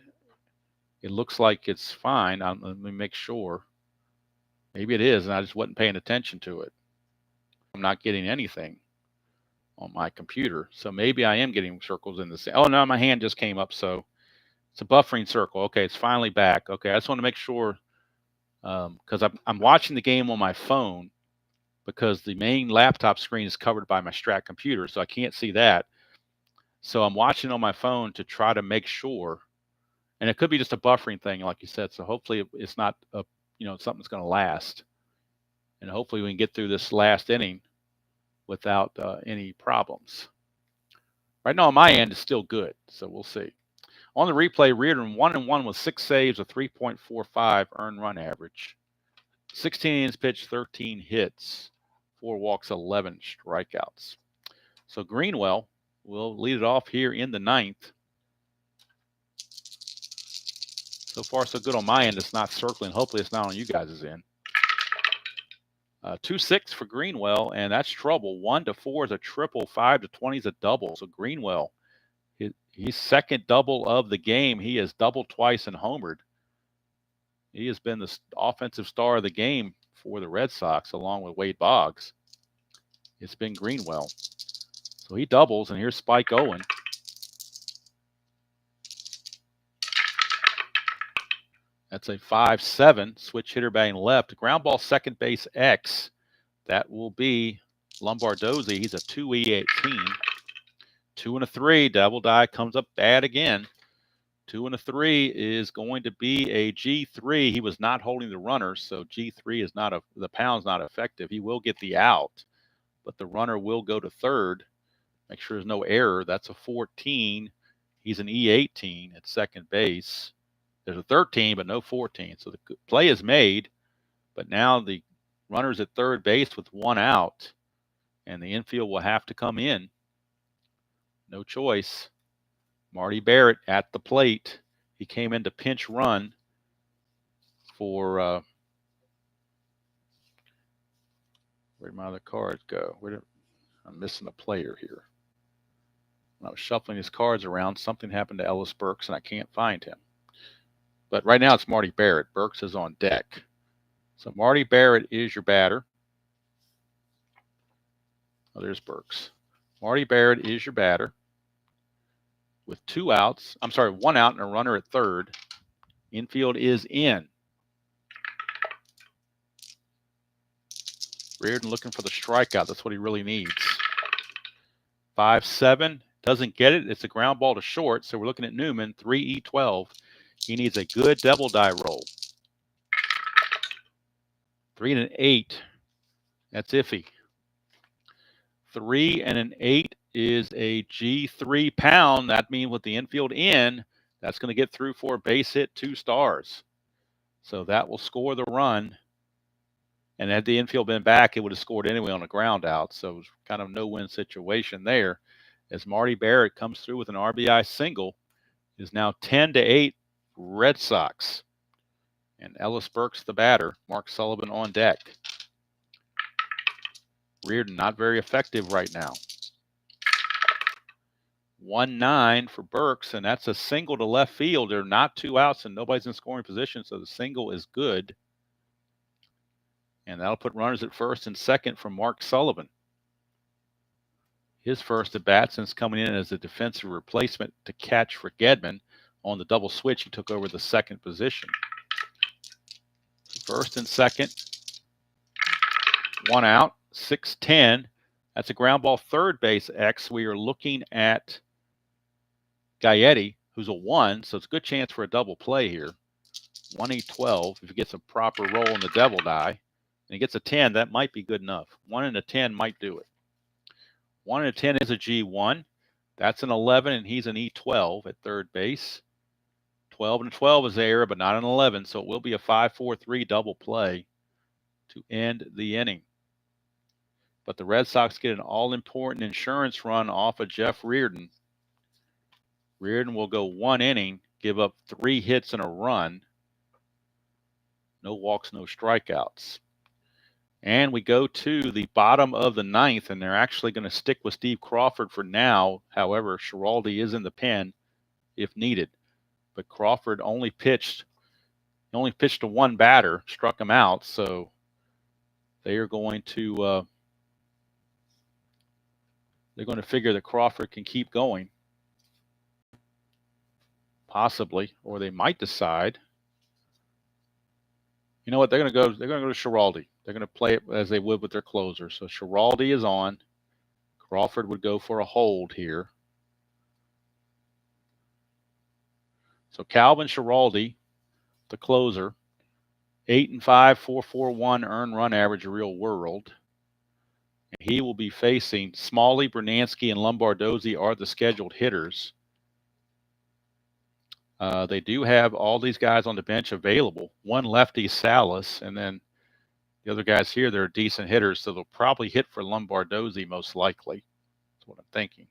Speaker 1: it looks like it's fine. Let me make sure. Maybe it is, and I just wasn't paying attention to it. I'm not getting anything on my computer, so maybe I am getting circles in the same. Oh no, my hand just came up, so it's a buffering circle. Okay, it's finally back. Okay, I just want to make sure because I'm watching the game on my phone because the main laptop screen is covered by my Strat computer, so I can't see that. So I'm watching on my phone to try to make sure, and it could be just a buffering thing, like you said. So hopefully it's not a, something that's going to last, and hopefully we can get through this last inning without any problems. Right now on my end is still good, so we'll see. On the replay, Reardon 1-1 with 6 saves, a 3.45 earned run average. 16 innings pitched, 13 hits, 4 walks, 11 strikeouts. So Greenwell will lead it off here in the ninth. So far, so good on my end. It's not circling. Hopefully, it's not on you guys' end. 2-6 for Greenwell, and that's trouble. 1-4 is a triple. 5-20 is a double. So Greenwell, his second double of the game. He has doubled twice and homered. He has been the offensive star of the game for the Red Sox, along with Wade Boggs. It's been Greenwell. So he doubles, and here's Spike Owen. That's a 5-7. Switch hitter batting left. Ground ball second base X. That will be Lombardozzi. He's a 2E18. 2-3. Double die comes up bad again. 2-3 is going to be a G3. He was not holding the runner, so G3 is not the pound's not effective. He will get the out, but the runner will go to third. Make sure there's no error. That's a 14. He's an E18 at second base. There's a 13, but no 14. So the play is made, but now the runner's at third base with 1 out, and the infield will have to come in. No choice. Marty Barrett at the plate. He came in to pinch run for where'd my other cards go? I'm missing a player here. When I was shuffling his cards around, something happened to Ellis Burks, and I can't find him. But right now it's Marty Barrett. Burks is on deck. So Marty Barrett is your batter. Oh, there's Burks. Marty Barrett is your batter with 2 outs. I'm sorry, 1 out and a runner at third. Infield is in. Reardon looking for the strikeout. That's what he really needs. 5-7. Doesn't get it. It's a ground ball to short. So we're looking at Newman, 3E12. He needs a good double die roll. 3-8. That's iffy. 3-8 is a G3 pound. That means with the infield in, that's going to get through for a base hit, 2 stars. So that will score the run. And had the infield been back, it would have scored anyway on a ground out. So it was kind of no-win situation there. As Marty Barrett comes through with an RBI single, is now 10-8 Red Sox. And Ellis Burks the batter. Mark Sullivan on deck. Reardon not very effective right now. 1-9 for Burks, and that's a single to left field. There are not 2 outs and nobody's in scoring position, so the single is good. And that'll put runners at first and second for Mark Sullivan. His first at bat since coming in as a defensive replacement to catch for Gedman. On the double switch, he took over the second position. First and second, 1 out, 6-10. That's a ground ball third base X. We are looking at Gaetti, who's a 1, so it's a good chance for a double play here. 1-12. If he gets a proper roll in the double die, and he gets a 10, that might be good enough. 1-10 might do it. 1-10 is a G1. That's an 11, and he's an E12 at third base. 12-12 is the error, but not an 11, so it will be a 5-4-3 double play to end the inning. But the Red Sox get an all-important insurance run off of Jeff Reardon. Reardon will go 1 inning, give up 3 hits and a run. No walks, no strikeouts. And we go to the bottom of the 9th, and they're actually going to stick with Steve Crawford for now. However, Schiraldi is in the pen if needed. But Crawford only pitched to one batter, struck him out. So they are going to figure that Crawford can keep going, possibly, or they might decide, you know what, they're going to go to Schiraldi. They're going to play it as they would with their closer. So Schiraldi is on. Crawford would go for a hold here. So Calvin Schiraldi, the closer, 8-5, 4.41 earned run average real world. He will be facing Smalley, Bernansky, and Lombardozzi are the scheduled hitters. They do have all these guys on the bench available. One lefty, Salas, and then the other guys here, they're decent hitters, so they'll probably hit for Lombardozzi most likely. That's what I'm thinking.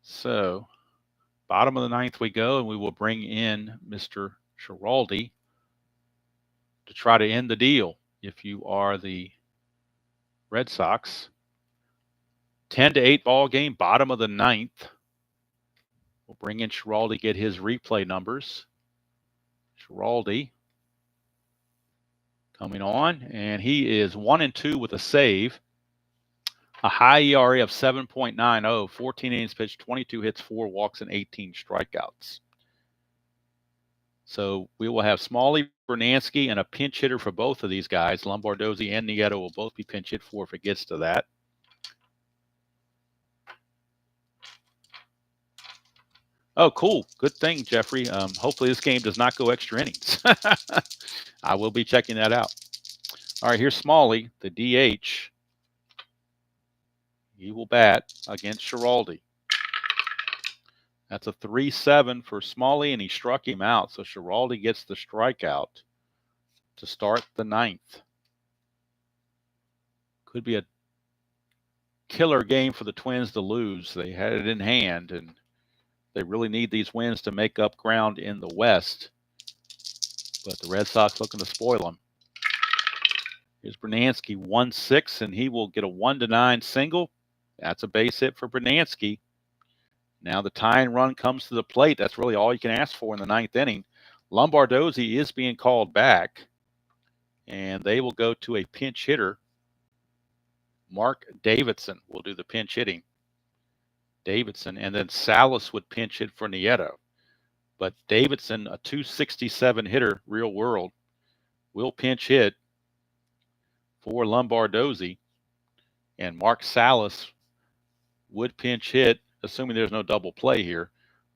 Speaker 1: So, bottom of the 9th we go, and we will bring in Mr. Schiraldi to try to end the deal if you are the Red Sox. 10-8 ball game, bottom of the 9th. We'll bring in Schiraldi, get his replay numbers. Schiraldi coming on, and he is 1-2 with a save. A high ERA of 7.90, 14 innings pitched, 22 hits, 4 walks, and 18 strikeouts. So we will have Smalley, Bernansky, and a pinch hitter for both of these guys. Lombardozzi and Nieto will both be pinch hit for if it gets to that. Oh, cool. Good thing, Jeffrey. Hopefully this game does not go extra innings. I will be checking that out. All right, here's Smalley, the DH. He will bat against Schiraldi. That's a 3-7 for Smalley, and he struck him out. So Schiraldi gets the strikeout to start the 9th. Could be a killer game for the Twins to lose. They had it in hand, and they really need these wins to make up ground in the West. But the Red Sox looking to spoil them. Here's Bernansky, 1-6, and he will get a 1-9 single. That's a base hit for Bernansky. Now the tying run comes to the plate. That's really all you can ask for in the 9th inning. Lombardozzi is being called back, and they will go to a pinch hitter. Mark Davidson will do the pinch hitting. Davidson, and then Salas would pinch hit for Nieto. But Davidson, a 267 hitter, real world, will pinch hit for Lombardozzi, and Mark Salas would pinch hit, assuming there's no double play here.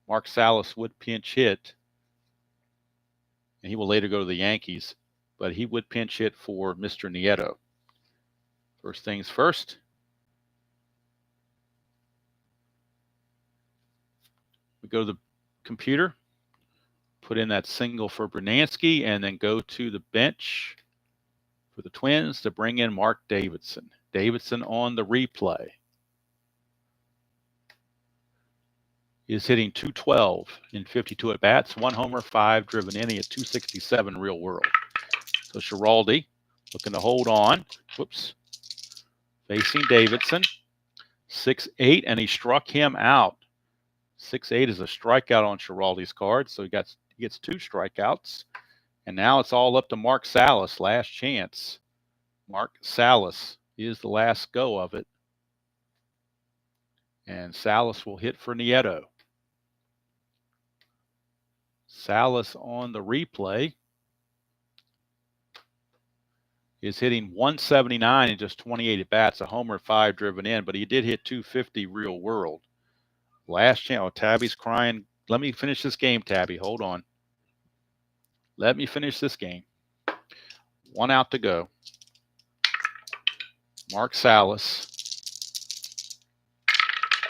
Speaker 1: Mark Salas would pinch hit, and he will later go to the Yankees, but he would pinch hit for Mr. Nieto. First things first. We go to the computer, put in that single for Bernansky, and then go to the bench for the Twins to bring in Mark Davidson. Davidson on the replay is hitting .212 in 52 at-bats, 1 homer, 5 driven in. He at .267 real world. So Schiraldi looking to hold on. Whoops. Facing Davidson. 6-8, and he struck him out. 6-8 is a strikeout on Schiraldi's card, so he gets 2 strikeouts. And now it's all up to Mark Salas, last chance. Mark Salas is the last go of it. And Salas will hit for Nieto. Salas on the replay is hitting .179 in just 28 at-bats, a homer, 5 driven in, but he did hit .250 real world. Last chance. Oh, Tabby's crying. Let me finish this game, Tabby. Hold on. Let me finish this game. 1 out to go. Mark Salas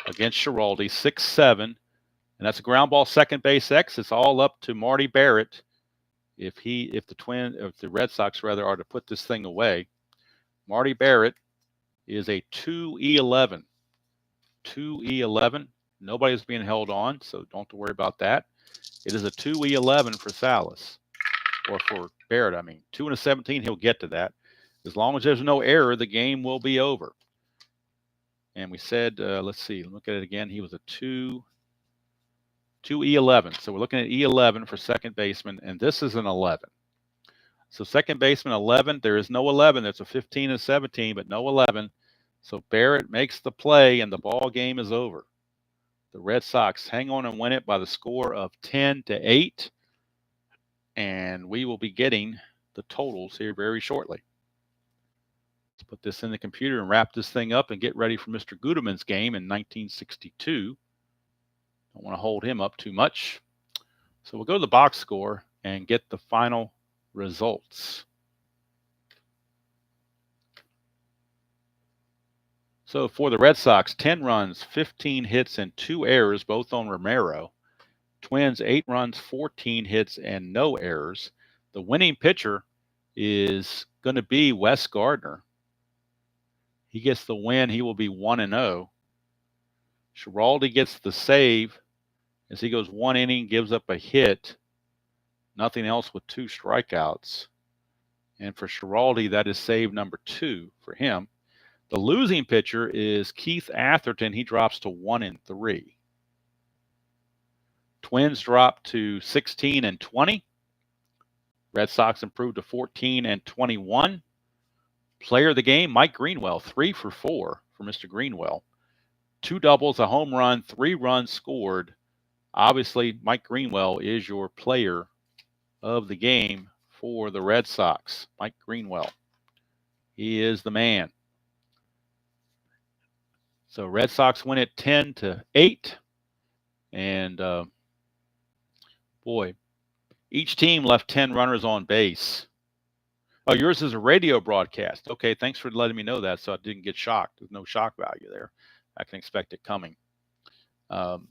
Speaker 1: against Schiraldi, 6-7. And that's a ground ball, second base X. It's all up to Marty Barrett if the Red Sox rather are to put this thing away. Marty Barrett is a 2-11. 2-11. Nobody's being held on, so don't have to worry about that. It is a 2E11 for Salas, or for Barrett, I mean. 2 and a 17, he'll get to that. As long as there's no error, the game will be over. And we said, let's see, look at it again. He was a 2E11. So we're looking at E11 for second baseman, and this is an 11. So second baseman 11, there is no 11. There's a 15 and 17, but no 11. So Barrett makes the play, and the ball game is over. The Red Sox hang on and win it by the score of 10-8. And we will be getting the totals here very shortly. Let's put this in the computer and wrap this thing up and get ready for Mr. Guterman's game in 1962. Don't want to hold him up too much. So we'll go to the box score and get the final results. So for the Red Sox, 10 runs, 15 hits, and 2 errors, both on Romero. Twins, 8 runs, 14 hits, and no errors. The winning pitcher is going to be Wes Gardner. He gets the win. He will be 1-0. Schiraldi gets the save as he goes 1 inning, gives up a hit. Nothing else with 2 strikeouts. And for Schiraldi, that is save number 2 for him. The losing pitcher is Keith Atherton. He drops to 1-3. Twins drop to 16-20. Red Sox improved to 14-21. Player of the game, Mike Greenwell, 3 for 4 for Mr. Greenwell. 2 doubles, a home run, 3 runs scored. Obviously, Mike Greenwell is your player of the game for the Red Sox. Mike Greenwell. He is the man. So Red Sox win it 10-8. And boy, each team left 10 runners on base. Oh, yours is a radio broadcast. Okay, thanks for letting me know that so I didn't get shocked. There's no shock value there. I can expect it coming. I'm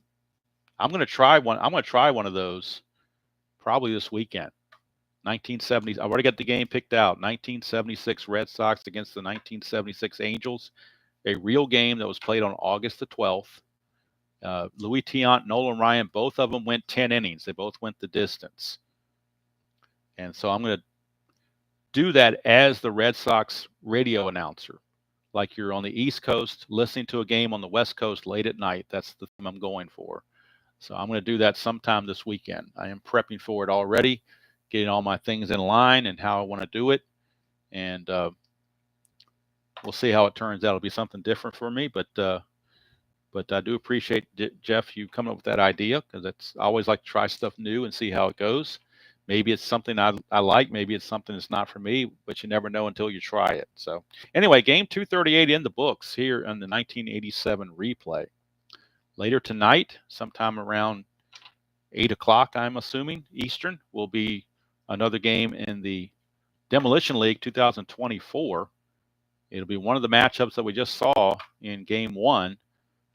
Speaker 1: going to try one. I'm going to try one of those probably this weekend. 1970s. I've already got the game picked out. 1976 Red Sox against the 1976 Angels. A real game that was played on August the 12th. Louis Tiant, Nolan Ryan, both of them went 10 innings. They both went the distance. And so I'm going to do that as the Red Sox radio announcer. Like you're on the East Coast listening to a game on the West Coast late at night. That's the thing I'm going for. So I'm going to do that sometime this weekend. I am prepping for it already, getting all my things in line and how I want to do it. And we'll see how it turns out. It'll be something different for me, but I do appreciate, Jeff, you coming up with that idea, because I always like to try stuff new and see how it goes. Maybe it's something I like. Maybe it's something that's not for me, but you never know until you try it. So anyway, game 238 in the books here in the 1987 replay. Later tonight, sometime around 8 o'clock, I'm assuming, Eastern, will be another game in the Demolition League 2024. It'll be one of the matchups that we just saw in game 1.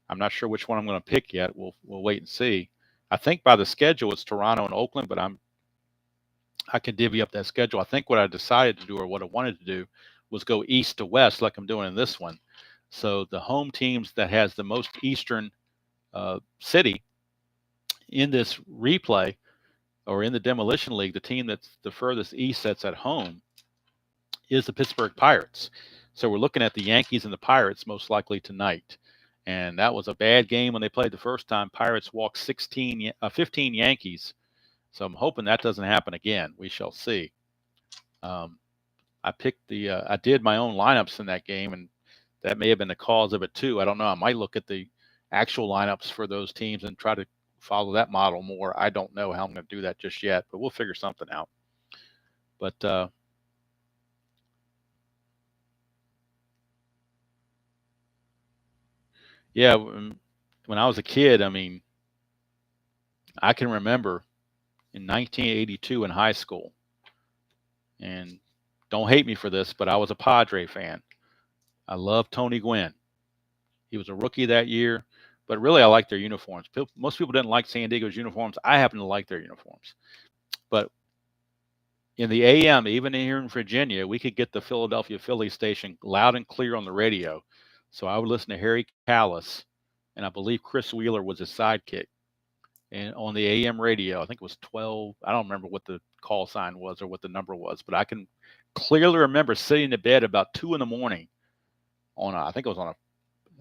Speaker 1: I'm not sure which one I'm going to pick yet. We'll wait and see. I think by the schedule it's Toronto and Oakland, but I can divvy up that schedule. I think what I decided to do, or what I wanted to do, was go east to west like I'm doing in this one. So the home teams that has the most eastern city in this replay, or in the Demolition League, the team that's the furthest east that's at home is the Pittsburgh Pirates. So we're looking at the Yankees and the Pirates most likely tonight. And that was a bad game when they played the first time. Pirates walked 15 Yankees. So I'm hoping that doesn't happen again. We shall see. I did my own lineups in that game, and that may have been the cause of it too. I don't know. I might look at the actual lineups for those teams and try to follow that model more. I don't know how I'm going to do that just yet, but we'll figure something out. But yeah, when I was a kid, I mean, I can remember in 1982 in high school, and don't hate me for this, but I was a Padre fan. I loved Tony Gwynn. He was a rookie that year, but really I liked their uniforms. Most people didn't like San Diego's uniforms. I happen to like their uniforms. But in the AM, even here in Virginia, we could get the Philadelphia Phillies station loud and clear on the radio. So I would listen to Harry Callis and I believe Chris Wheeler was his sidekick. And on the AM radio, I think it was 12. I don't remember what the call sign was or what the number was, but I can clearly remember sitting in bed about 2 in the morning I think it was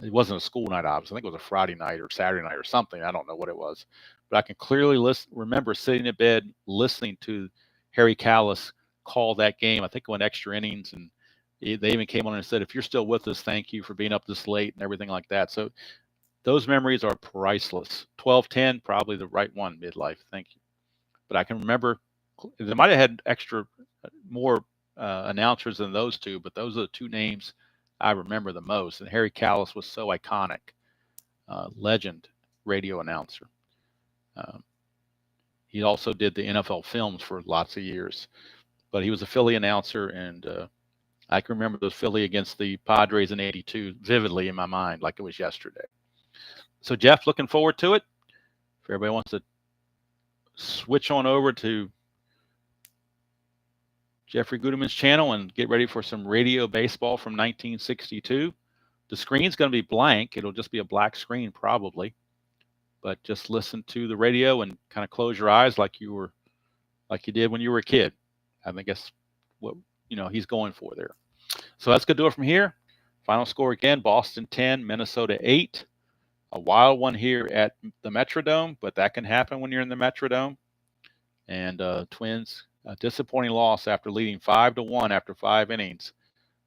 Speaker 1: it wasn't a school night, obviously. I think it was a Friday night or Saturday night or something. I don't know what it was, but I can clearly remember sitting in bed listening to Harry Callis call that game. I think it went extra innings, and they even came on and said, "If you're still with us, thank you for being up this late," and everything like that. So those memories are priceless. 12-10, probably the right one, midlife. Thank you. But I can remember they might have had more announcers than those two, but those are the two names I remember the most. And Harry Callis was so iconic, legend radio announcer. He also did the NFL films for lots of years, but he was a Philly announcer, and I can remember those Philly against the Padres in '82 vividly in my mind, like it was yesterday. So, Jeff, looking forward to it. If everybody wants to switch on over to Jeffrey Gudeman's channel and get ready for some radio baseball from 1962. The screen's going to be blank. It'll just be a black screen probably, but just listen to the radio and kind of close your eyes like you did when you were a kid. I think that's what he's going for there. So that's going to do it from here. Final score again: Boston 10, Minnesota 8. A wild one here at the Metrodome, but that can happen when you're in the Metrodome. And Twins. A disappointing loss after leading 5-1 after 5 innings,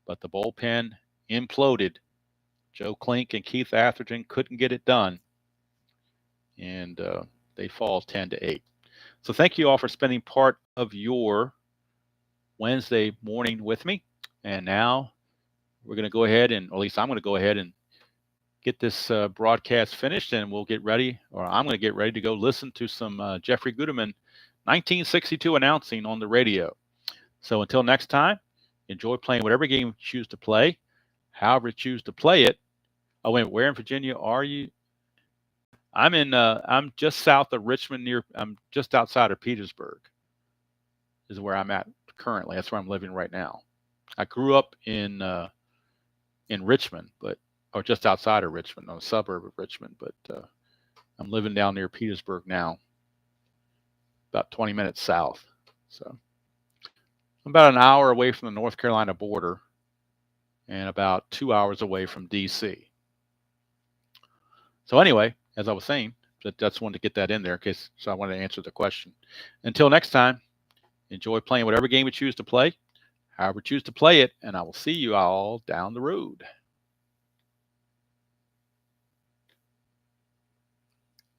Speaker 1: but the bullpen imploded. Joe Klink and Keith Atherton couldn't get it done, and they fall 10-8. So thank you all for spending part of your Wednesday morning with me. And now we're going to go ahead or at least I'm going to go ahead and get this broadcast finished, and we'll get ready, or I'm going to get ready to go listen to some Jeffrey Gudeman 1962 announcing on the radio. So until next time, enjoy playing whatever game you choose to play, however you choose to play it. Oh, wait, where in Virginia are you? I'm just south of Richmond, I'm just outside of Petersburg is where I'm at currently. That's where I'm living right now. I grew up in Richmond, or just outside of Richmond, on a suburb of Richmond, but I'm living down near Petersburg now, about 20 minutes south. So I'm about an hour away from the North Carolina border and about 2 hours away from DC. So anyway, as I was saying, that's wanted to get that in there so I wanted to answer the question. Until next time, enjoy playing whatever game you choose to play, however you choose to play it, and I will see you all down the road.